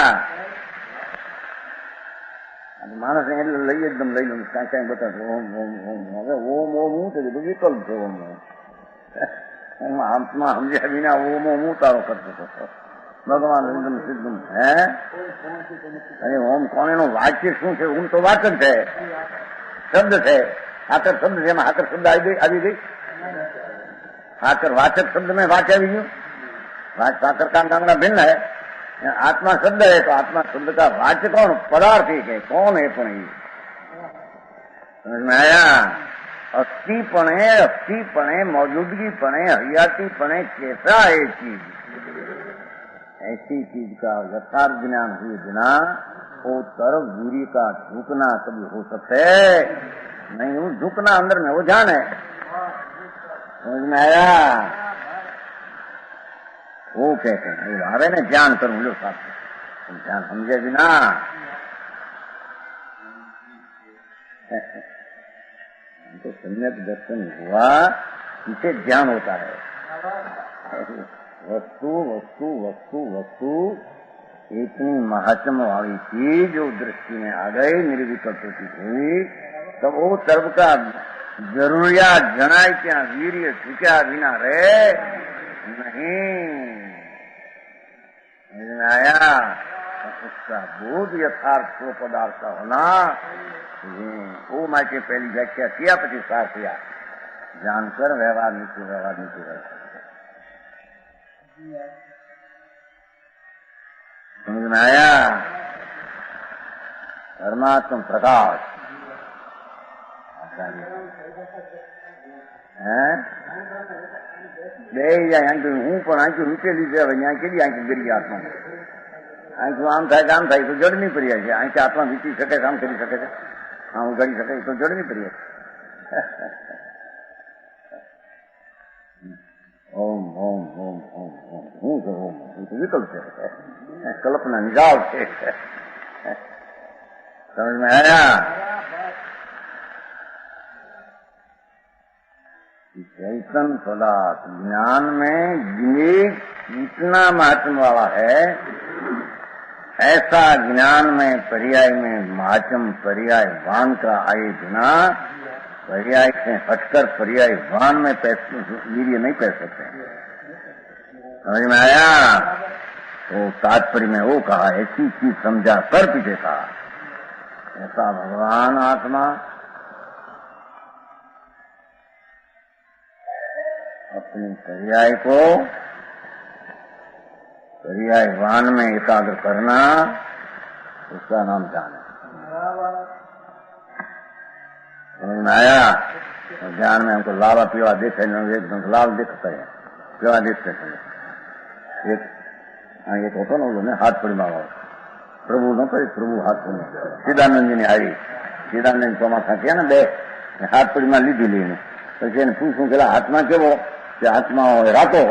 मानस लई एकदम लई लो कहीं कहीं बता ओम ओम ओम ओम ओम तो विकल्प है। ओम आत्मा समझे बिना ओम ओम तारो करते तो भगवान एकदम सिद्धम है। अरे ओम कोने नो वाच्य शू है? ओम तो वाचक है, शब्द है। आकर शब्द है, आकर शब्द આવી गई। आकर वाचक शब्द में वाच्य આવી गયું। आकर का कांगड़ा भिन्न है। आत्मा शब्द है तो आत्मा शब्द का वाच्य कौन? पदार्थ ही है। कौन है? पण समझ में आया? अस्थिपणे मौजूदगीपणे हरियातीपणे कैसा है चीज? ऐसी चीज का यथार्थ ज्ञान हुए बिना वो तरफ वीर्य का झुकना कभी हो सकते नहीं। वो झुकना अंदर में वो जान है। समझ में आया? वो कहते हैं आवे ने ध्यान करूं लो साथ ध्यान समझे बिना तो सम्यक दर्शन हुआ, इसे ध्यान होता है। वस्तु वस्तु वस्तु वस्तु इतनी महात्म वाली चीज जो दृष्टि में आ गई, निर्विकल्प हुई, तो वो सर्व का जरूरियात जनाई क्या वीर्य झुक्या बिना रहे नहीं। आया? उसका बोध यथार्थ को पदार्थ का होना, वो माँ के पहली व्याख्या किया, पची सार किया, जानकर व्यवहार नीचे समझ में आया? परमात्म प्रकाश है आंखी हूँ पण आंखी ऊंचेली છે। હવે ત્યાં કેવી આંખી ગરી આત્મા? આંખી આમ થાય કે આમ થાય તો જડ નહીં પડી છે। આંખી આત્મા વીતી શકે, કામ કરી શકે છે, આમ ઉગાડી શકે તો જડ નહીં પડી। ओम ओम ओम ओम ओम हूँ तो ओम विकल्प है, कल्पना निजाल है। समझ में आया? चैतन पदार्थ ज्ञान में विवेक इतना महात्म वाला है, ऐसा ज्ञान में पर्याय में महात्म पर्याय वान का आए बिना पर्याय से हटकर पर्याय वान में वीर्य नहीं पै सकते। समझ में आया? तो तात्पर्य में वो कहा ऐसी चीज समझा कर पीछे था। ऐसा भगवान आत्मा अपने पर्याय को पर्यायवान में एकाग्र करना, उसका नाम ध्यान है। समझ में आया? ध्यान में हमको लावा पीवा देखे, एकदम लाभ देखते हैं, पीवा देखते हैं। एक होता ना बोलो हाथ पड़ी मांगा प्रभु नो तो प्रभु हाथ पड़ी सिद्धानंद जी ने आई सिद्धानंद ચોમાસા થયા ને બે હાથ પડીમાં લીધી લઈને પછી એને પૂછું કે હાથમાં કેવો કે હાથમાં રાતો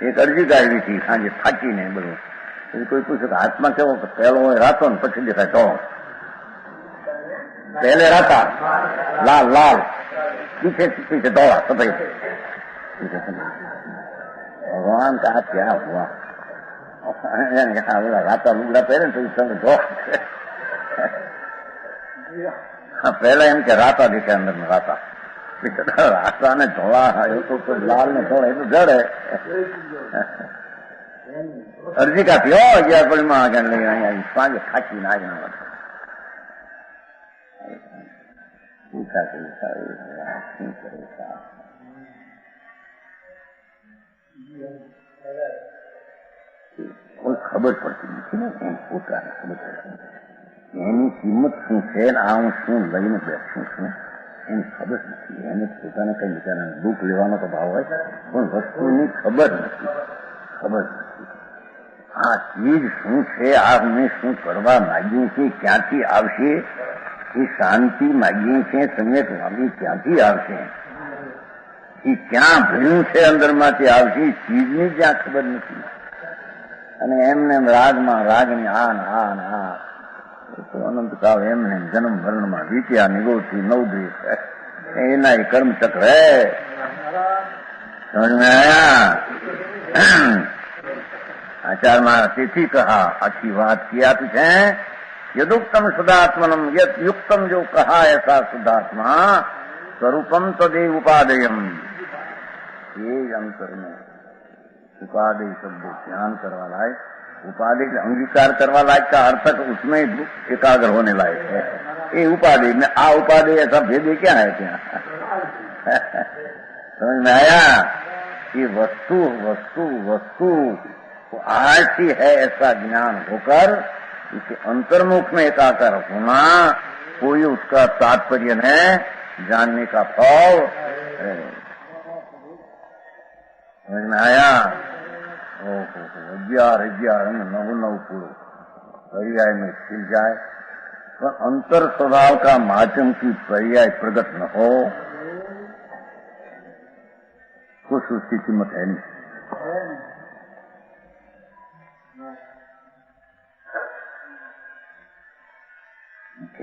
એક અરજી કાઢી હતી સાંજે થાકીને બધું પછી કોઈ પૂછે કે હાથમાં કેવો પહેલો હોય રાતો ને પછી દેખાય તો पहले राता लाल लाल पीछे पीछे दौड़ा सफेद भगवान का क्या हुआ बोला राता लुगड़ा पहले तो इस समय दो पहले इनके राता दिखे अंदर में राता राता ने धोड़ा तो लाल ने धोड़ा तो जड़ है अर्जी का थी गया बड़ी माँ आगे ले आई पाँच खाची ना आगे पूछा કોઈ ખબર પડતી નથી ને એમ પોતાને ખબર પડતી એની કિંમત શું છે ને આ હું શું લઈને બેઠું છું એની ખબર નથી. એને પોતાને કઈ બિચારાને દુઃખ લેવાનો તો ભાવ હોય પણ વસ્તુની ખબર નથી. આ ચીજ શું છે, આ અમે શું કરવા માંગીએ છીએ, ક્યાંથી આવશે, એ શાંતિ માંગીએ છીએ સંયત માંગી ક્યાંથી આવશે, એ ક્યાં ભર્યું છે અંદરમાંથી આવશે, એ ચીજની જ્યાં ખબર નથી. અને એમને રાગમાં રાગની આ ને આ ને આ તો અનંતકાળ એમને જન્મ મરણમાં વીત્યા નિગોથી નવદ્વીપ એના એ કર્મ ચક્ર હે. સમજ में आया? आचार्य तिथि कहा अच्छी बात किया तुझे. यदुक्तम शुद्धात्मनम यद युक्तम जो कहा ऐसा शुद्धात्मा स्वरूपम तदेव उपादेयम. ये अंतर में उपादेय शब्द ध्यान करवा लायक, उपादेय अंगीकार करवा लायक का अर्थ उसमें एकाग्र होने लायक है. ये उपादेय में आ उपादेय ऐसा भेद क्या है क्या? समझ में आया? ये वस्तु वस्तु वस्तु आज ही है ऐसा ज्ञान होकर इसे अंतर्मुख में एकाग्र होना कोई उसका तात्पर्य है जानने का भाव है. समझ में आया? 11 9 पूरो पर्याय में खिल जाए पर अंतर स्वभाव का माध्यम की पर्याय प्रगट न हो कुछ उसकी कीमत है नहीं.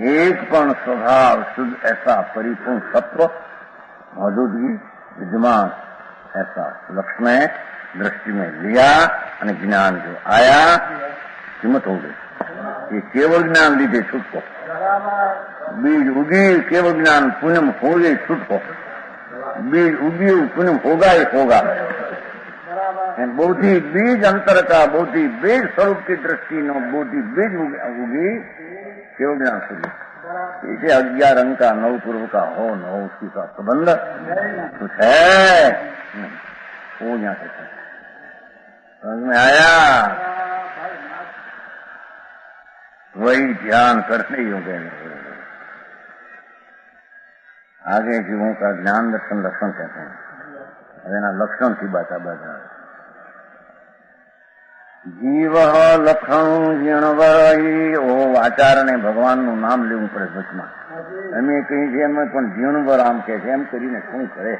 एक पण स्वभाव शुद्ध ऐसा परिपूर्ण सत्व मौजूदगी विद्यमान ऐसा लक्ष्य में दृष्टि में लिया और ज्ञान जो आया कीमत हो गई. ये केवल ज्ञान लीजिए छूट को बीज उगी केवल ज्ञान पुण्य हो गई छूट को बीज उगी पुण्य होगा ही होगा. बौद्धिक बीज अंतर का बौद्धिक बीज स्वरूप की दृष्टि न बौद्धिक बीज उगी केवल ज्ञान सूर्य. इसे 11 अंक का 9 पूर्व का हो न हो उसकी का संबंध कुछ है वो यहाँ से समझ में आया? वही ध्यान करने योग्य आगे जीवों का ज्ञान दर्शन लक्षण कहते हैं. एना लक्षण की बात बता जीव लखण जीणवई ओ आचार ने भगवान નું નામ લેવું પડે વચમાં. અમે કહીએ છીએ એમ પણ જીણવર આમ કહે છે એમ કરીને શું કરે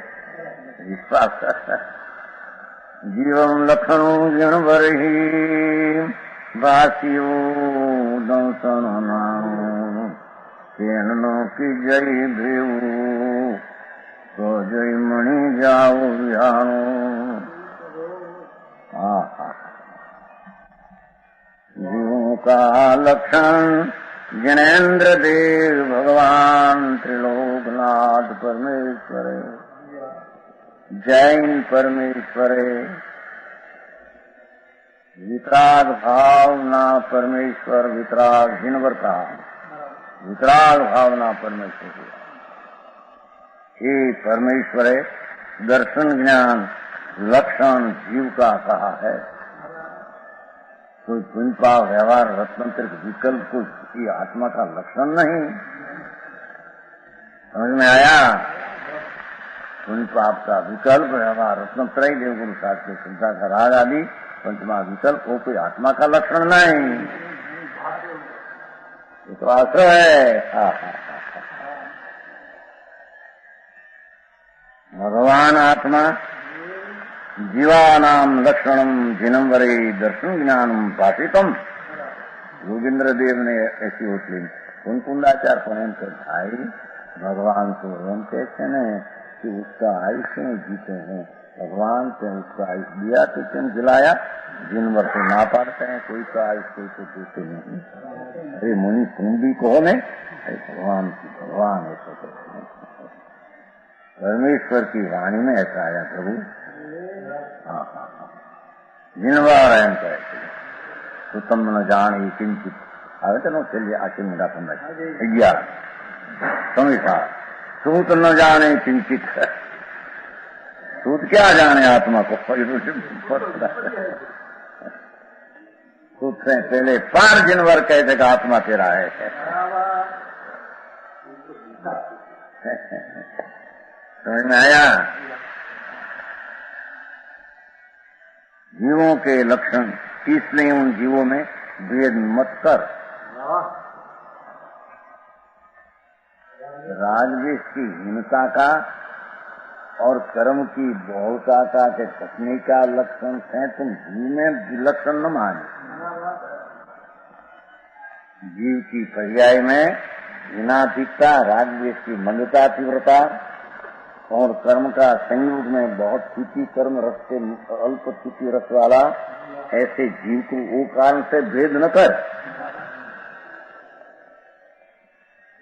વિશ્વાસ. જીવમ લખણું જીણવરહી ભાસ્યું દંસણ નાણું કેણનો કી જય ભેવું તો જય મણી જાઓ વિહાણું. जीवों का लक्षण ज्ञानेन्द्र देव भगवान त्रिलोकनाथ परमेश्वर जैन परमेश्वर वितराग भावना परमेश्वर वितराग हिनवरता वितराग भावना परमेश्वर हे परमेश्वर दर्शन ज्ञान लक्षण जीव का कहा है। कोई पुण्य पाप व्यवहार रत्नंतरिक विकल्प को किसी आत्मा का लक्षण नहीं। समझ में आया? पुण्य पाप का विकल्प व्यवहार रत्नत्रय देवगुरु शास्त्र चिंता का राग आदि पंचमा विकल्प वो कोई आत्मा का लक्षण नहीं, ये तो आश्रय है। भगवान आत्मा जीवानाम लक्षणम जिनम वरे दर्शन ज्ञानम पापितम। योगेंद्र देव ने ऐसी होती कुंकुंडाचार पर भाई भगवान को हम कहते हैं कि उसका आयुष्य जीते हैं, भगवान से उसका आयुष्य दिया तो क्यों दिलाया? जिन वर्ष ना पाड़ते हैं कोई तो आयुष्य कोई तो देते नहीं। अरे मुनि तुम भी कहो ने, भगवान की भगवान ऐसा कहते हैं। परमेश्वर की वाणी में ऐसा आया प्रभु। जिनवार एम कहते तो तुम न जाने किंचित आवेदनों के लिए आके मेरा पंद्रह 11 समीठा सूत न जाने किंचित है। सूत क्या जाने आत्मा को? सूत से पहले पार जिनवर कह देगा आत्मा तेरा है। समझ में आया? जीवों के लक्षण, इसलिए उन जीवों में भेद मत कर। राजवेश की हीनता का और कर्म की बहुलता का के कटने का लक्षण है, तुम जीव में विलक्षण न माने। जीव की पर्याय में हीनाधिकता, राजवेश की मंदता तीव्रता और कर्म का संयोग में बहुत सूची कर्म रस से अल्प सूची रस वाला ऐसे जीव को वो कारण से भेद न कर।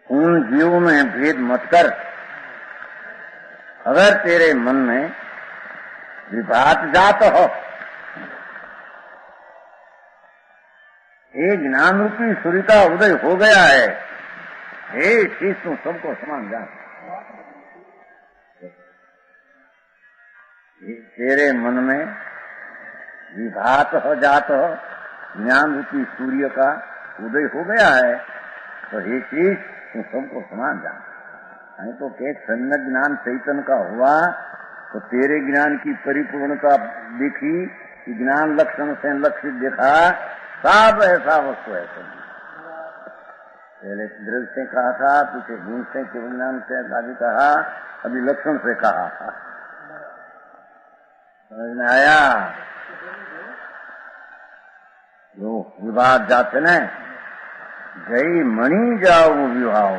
उन जीवों में भेद मत कर। अगर तेरे मन में विभात जात हो, एक ज्ञान रूपी सूर्य का उदय हो गया है, हे शीश तुम सबको समान जान। तेरे मन में विभात हो जात हो, ज्ञान रूपी सूर्य का उदय हो गया है, तो हे शीश तुम सबको समान जान। नहीं तो एक सम्यक ज्ञान चैतन्य का हुआ तो तेरे ज्ञान की परिपूर्णता देखी, ज्ञान लक्षण से लक्षित देखा, सब ऐसा वस्तु है। पहले द्रव्य से कहा था, पीछे गुण से केवल ज्ञान से आदि कहा, अभी लक्षण से कहा। समझ में आया? जो विवाद जाते न गई मणि जाओ विवाह,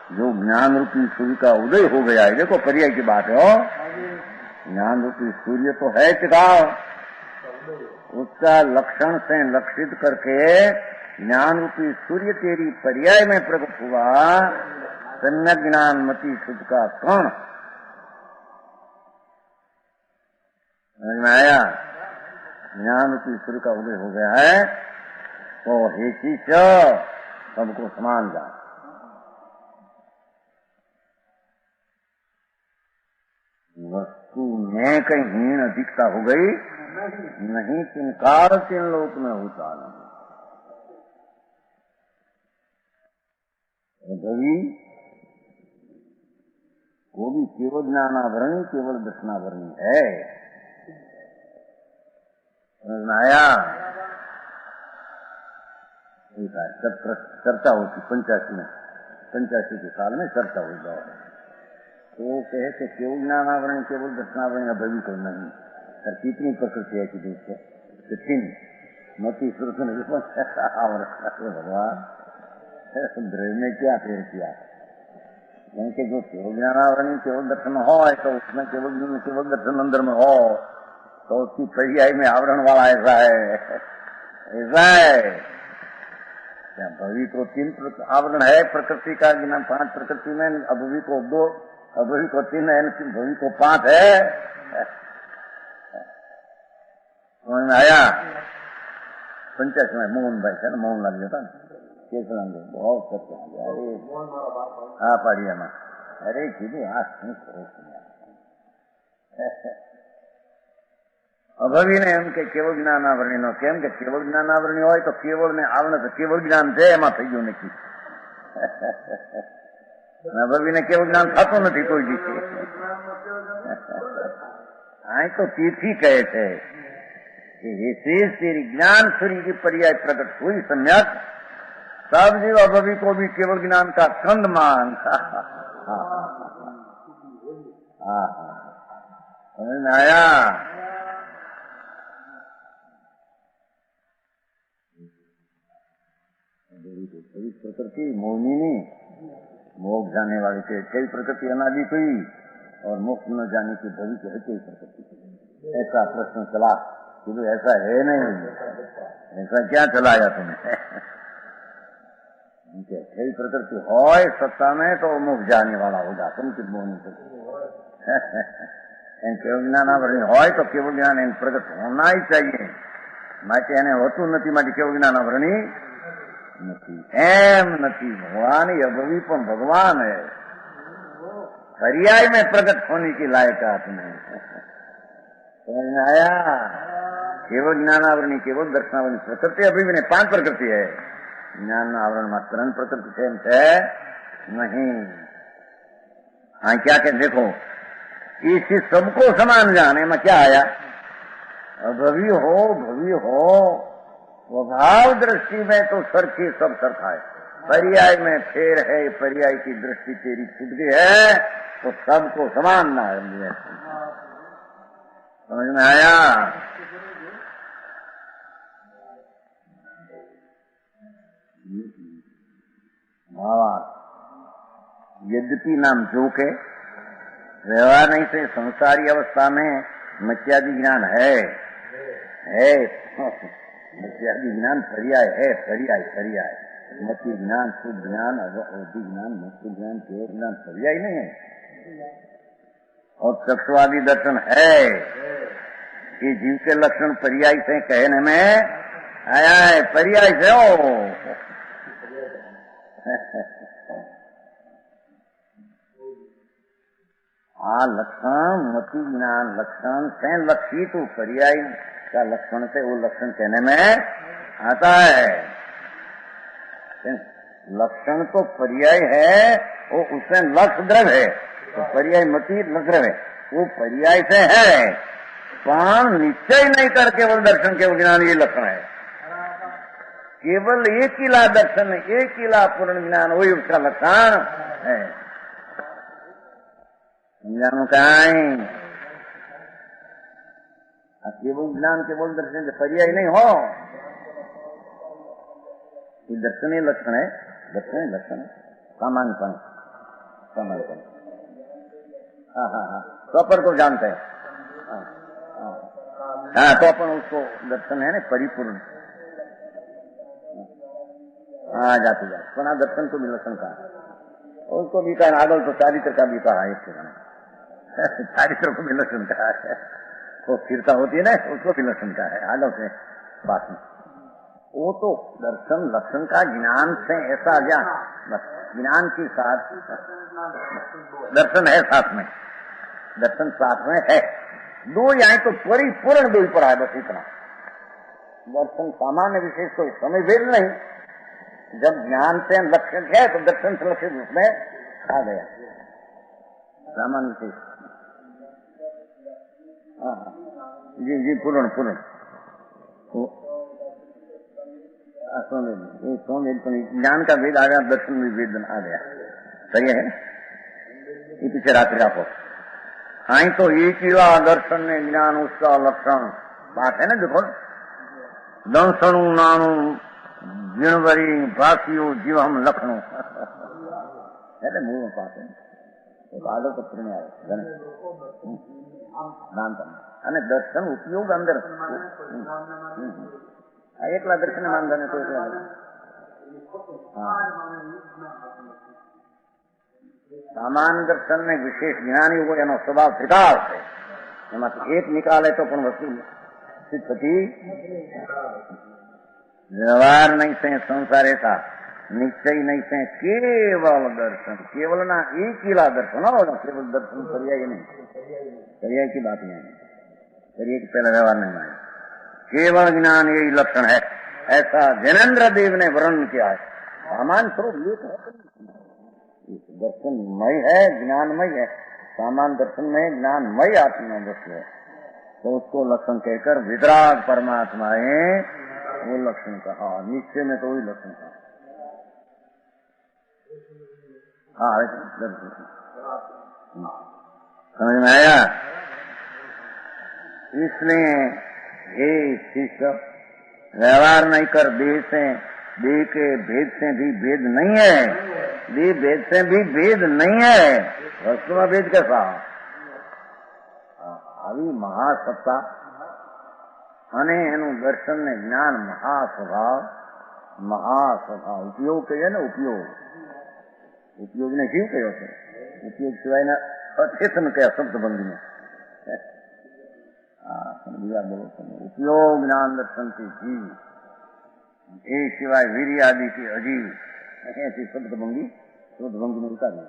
जो ज्ञान रूपी सूर्य का उदय हो गया है, देखो पर्याय की बात है। ज्ञान रूपी सूर्य तो है चिकाओ, उसका लक्षण से लक्षित करके ज्ञान रूपी सूर्य तेरी पर्याय में प्रकट हुआ। सम्यक ज्ञान मति शुद्ध का कण। समझ में आया? ज्ञान रूपी सूर्य का उदय हो गया है तो हे शीश सबको समान जान। वस्तु में कहीं हीन अधिकता हो गई नहीं, किंकार किन लोक में होता नहीं। रवि वो भी केवल ज्ञानावरणी, केवल दर्शनावरणी है। समझ में आया? चर्चा होती 85 के साल में चर्चा हुई जाओ, तो वो कहे कि केवल ज्ञानावरण केवल दर्शनावरण अभी कोई नहीं। सर कितनी प्रकृति है कि देखो मती सुरसन भगवान द्रव्य में क्या फेर किया? क्योंकि जो केवल ज्ञानावरण केवल दर्शन हो तो उसमें केवल दर्शन अंदर में हो तो उसकी पर्याय में आवरण वाला ऐसा है। भवि को 3 आवरण है प्रकृति का, 5 प्रकृति में, अभवि को 2, अभवि को 3 है, भवि को 5 है। समझ में आया? 85 में मोहन भाई था ना, मोहन लग जाता कैसे लगे बहुत सत्य। अरे हाँ पढ़िए ना, अरे कीजिए आज नहीं करो અભવીને એમ કે કેવળ જ્ઞાનાવરણીનો, કેમ કે કેવળ જ્ઞાનાવરણી હોય તો કેવળ ને આવરણ તો કેવળ જ્ઞાન છે એમાં થઈ ગયું નક્કી. અભવીને કેવળ જ્ઞાન થતું નથી કોઈ દિવસે. અહીં તો તીર્થી કહે છે कि विशेष तेरी ज्ञान सूर्य की पर्याय प्रकट हुई सम्यक, सब जीव अभवी को भी केवल ज्ञान का कंद मान. समझ में आया? कई प्रकृति मोहिनी नहीं, मोक्ष जाने वाली से कई प्रकृति अनादि हुई और मोक्ष न जाने की भविष्य है कई प्रकृति. ऐसा प्रश्न चला, ऐसा है नहीं, ऐसा क्या चलाया तुम्हें? कई प्रकृति हो सत्ता में तो मुख जाने वाला होगा, तुम किस बोलने से? केवल ज्ञानावरणी हो तो केवल ज्ञान प्रकट होना ही चाहिए. માટે એને હોતું નથી, માટે કેવું જ્ઞાનાવરણી નથી. એમ નથી, ભગવાन ही अभवी પણ भगवान है. पर्याय में प्रकट होने की लायकात नहीं. समझ में आया? केवल ज्ञानावरणी, केवल दर्शनावरणी प्रकृति अभी ने 5 प्रकृति है. ज्ञान आवरण में 3 प्रकृति है नहीं. हाँ क्या कहते देखो, इसी सबको समान जाने में क्या आया? अभवी हो भवी हो, स्वभाव दृष्टि में तो सरखी सब सरखा है. पर्याय में फेर है, पर्याय की दृष्टि तेरी छूट गई है तो सबको समान ना है. समझ में आया? यद्यपि नाम जो के व्यवहार नहीं से संसारी अवस्था में मत्यादि ज्ञान है. मत्यादि ज्ञान पर्याय है, पर्याय पर्याय. मति ज्ञान, शुद्ध ज्ञान, अवधि ज्ञान, मुक्ति ज्ञान, केवल ज्ञान पर्याय नहीं है. और चक्षुवादी दर्शन है कि जीव के लक्षण पर्याय से कहने में आया है. पर्याय से हो लक्षण मति ज्ञान लक्षण से लक्षित तो पर्याय का लक्षण से वो लक्षण कहने में आता है. लक्षण तो पर्याय है, वो उसमें लक्ष्य द्रव्य है, तो पर्याय मति द्रव्य है, वो पर्याय से है. पण निश्चय नहीं कर केवल दर्शन केवल ज्ञान ये लक्षण है. केवल एक किला दर्शन, एक किला पूर्ण ज्ञान वही उसका लक्षण है. ज्ञान कहीं केवल ज्ञान केवल दर्शन पर्याय नहीं हो. ये दर्शन ही लक्षण है, दर्शन ही लक्षण है. सामान्यपन, सामान्यपन. हाँ हाँ हाँ, तो पर को जानते हैं. हाँ तो अपन उसको दर्शन है ना परिपूर्ण. हाँ जाते जाते पुनः दर्शन को भी लक्षण कहा, उसको भी कहा. आगल तो चारित्र का भी कहा एक ठिकाना. चारित्र को भी लक्षण कहा है. वो स्थिरता होती है ना, उसको भी लक्षण कहा है आगल से बात में. वो तो दर्शन लक्षण का ज्ञान से ऐसा ज्ञान, ज्ञान के साथ दर्शन है साथ में, दर्शन साथ में है. दो यहाँ तो परिपूर्ण दो ही पड़ा है, बस इतना. दर्शन सामान्य विशेष कोई समय भेद नहीं. जब ज्ञान से लक्षण है तो दर्शन से लक्षण उसमें आ गया सामान्य विशेष. हाँ जी जी पूर्ण पूर्ण. ज्ञान का वेद आ गया, दर्शन में वेद आ गया. सही है. ये पीछे रात्रि आपको आई तो एक ही दर्शन में ज्ञान उसका लक्षण बात है ना. देखो दंसणु नाणु जीणवरी भाषियों जीव हम लखणु है मूल पास है. आदर तो प्रेम आए અને દર્શન ઉપયોગ અંદર એકલા દર્શન માનતા ને તો એકલા. सामान्य दर्शन में विशेष ज्ञानी हो एनो स्वभाव त्रिकाल है. એમાંથી એક નિકાલે તો પણ વસ્તુ सिद्ध थी. व्यवहार नहीं से संसार ऐसा निश्चय नहीं से केवल दर्शन, केवल ना एक ही दर्शन हो, केवल दर्शन पर्याय नहीं, पर्याय की बात नहीं, पर्याय के पहले व्यवहार नहीं माने, केवल ज्ञान यही लक्षण है, ऐसा जैनेन्द्र देव ने वर्णन किया है। सामान्य स्वरूप ये तो दर्शनमय है, ज्ञानमय है, सामान्य दर्शन में ज्ञानमय आत्मा वस्तु है, तो उसको लक्षण कहकर वितराग परमात्मा है वो लक्षण कहा, निश्चय में तो वही लक्षण कहा। हाँ समझ में आया। इसलिए हे शिष्य, व्यवहार नहीं कर, देह के भेद से भी भेद नहीं है, देह भेद से भी भेद नहीं है, वस्तु में भेद कैसा? આવી મહાસત્તા અને એનું દર્શન ને જ્ઞાન મહાસ્વભાવ, મહાસ્વભાવ ઉપયોગ કહીએ ને, ઉપયોગ ને જીવ કયો છે, ઉપયોગ સિવાયના અચેતન કયા શબ્દભંગી ને બીજા બોલો તમે, ઉપયોગ જ્ઞાન દર્શન થી જીવ, એ સિવાય વીર્ય આદિ થી અજીવ, અહીંયાથી શબ્દભંગી ને ઉતારી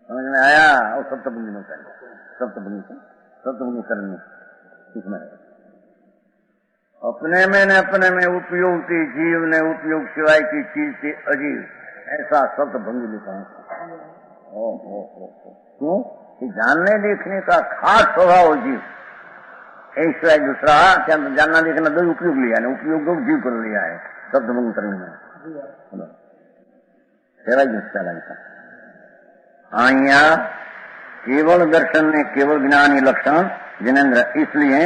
समझ में आया। और सप्तभंगी में करें, सप्तभंगी करनी इसमें अपने में न अपने में उपयोग की जीव ने उपयोग सिवाय की चीज से अजीव, ऐसा सप्तभंगी लिखा है। क्यों कि जानने देखने का खास स्वभाव जीव, एक सिवाय दूसरा क्या जानना देखना दो उपयोग लिया है, उपयोग दो जीव कर लिया है सप्तभंगी करने में तेरा लगता। અહીંયા केवल दर्शन ने केवल ज्ञानी लक्षण जिनेन्द्र, इसलिए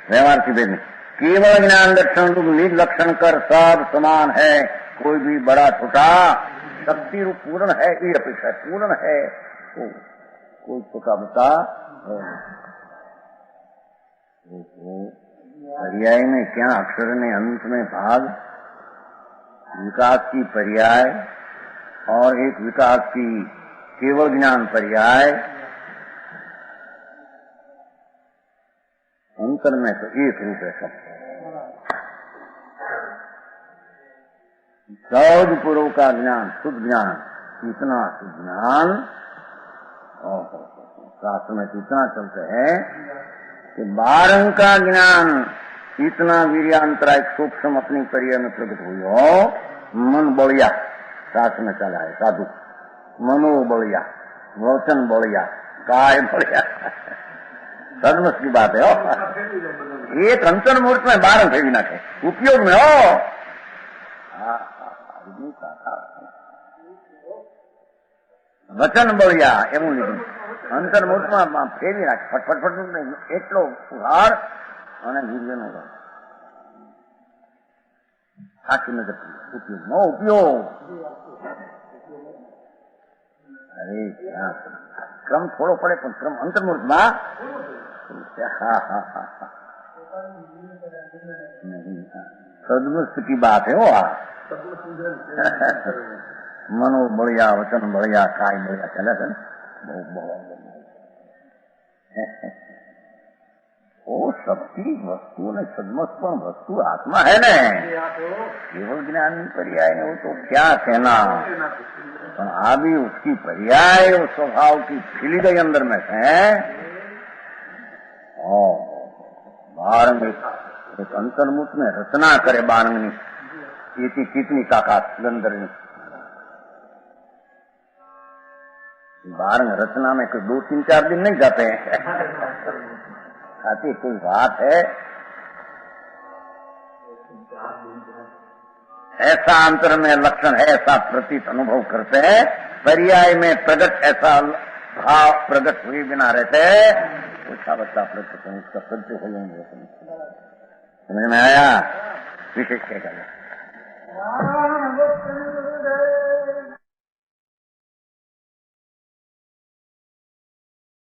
व्यवहार की भेद केवल ज्ञान दर्शन रूप निज लक्षण कर सब समान है, कोई भी बड़ा छोटा शक्ति रूप पूर्ण है, ये अपेक्षा पूर्ण है, कोई छोटा बता है। पर्याय में क्या अक्षर ने अंत में भाग, विकास की पर्याय और एक विकास की केवल ज्ञान पर्याय, अंतर में तो एक रूप है सब। सहज पूर्व का ज्ञान, शुद्ध ज्ञान, इतना शुद्ध ज्ञान और शास्त्र में इतना चलते हैं कि 12 का ज्ञान इतना वीर्यांतराय सूक्ष्म अपनी पर्याय में प्रकट हुई हो, मन बलिया शास्त्र में चला है, साधु मनो बलिया, वचन बलिया, काय बलिया, सदमस की बात है। एक अंतर मूर्त में 12 फेंकी नाखे उपयोग में हो, वचन बलिया एवं लिखू अंतर मूर्त में फेरी नाखे फटफट એટલો ઉહાર અને વીર્યનો સાચી નજર ઉપયોગનો ઉપયોગ। अरे क्रम थोड़ो पड़े, पर क्रम अंतर्मूर्त में नहीं, सदमस्त की बात है वो। मनो बढ़िया, वचन बढ़िया, काय बढ़िया चले थे वो शक्ति वस्तु ने सदमस्त पर वस्तु आत्मा है न, केवल ज्ञान पर्याय है वो तो क्या कहना, पर आ भी उसकी पर्याय और स्वभाव की खिली गई अंदर में है। बारंग एक अंतर्मुख में रचना करे बारंगनी, ये कितनी ताकत गंदरनी, बारंग रचना में कोई 2, 3, 4 दिन नहीं जाते हैं आती कोई बात है, ऐसा अंतर में लक्षण है, ऐसा प्रतीत अनुभव करते हैं, पर्याय में प्रगट ऐसा भाव प्रगट हुए बिना रहते, उसका बच्चा प्रगट उसका प्रगट हो जाएंगे। समझ में आया? विशेष क्या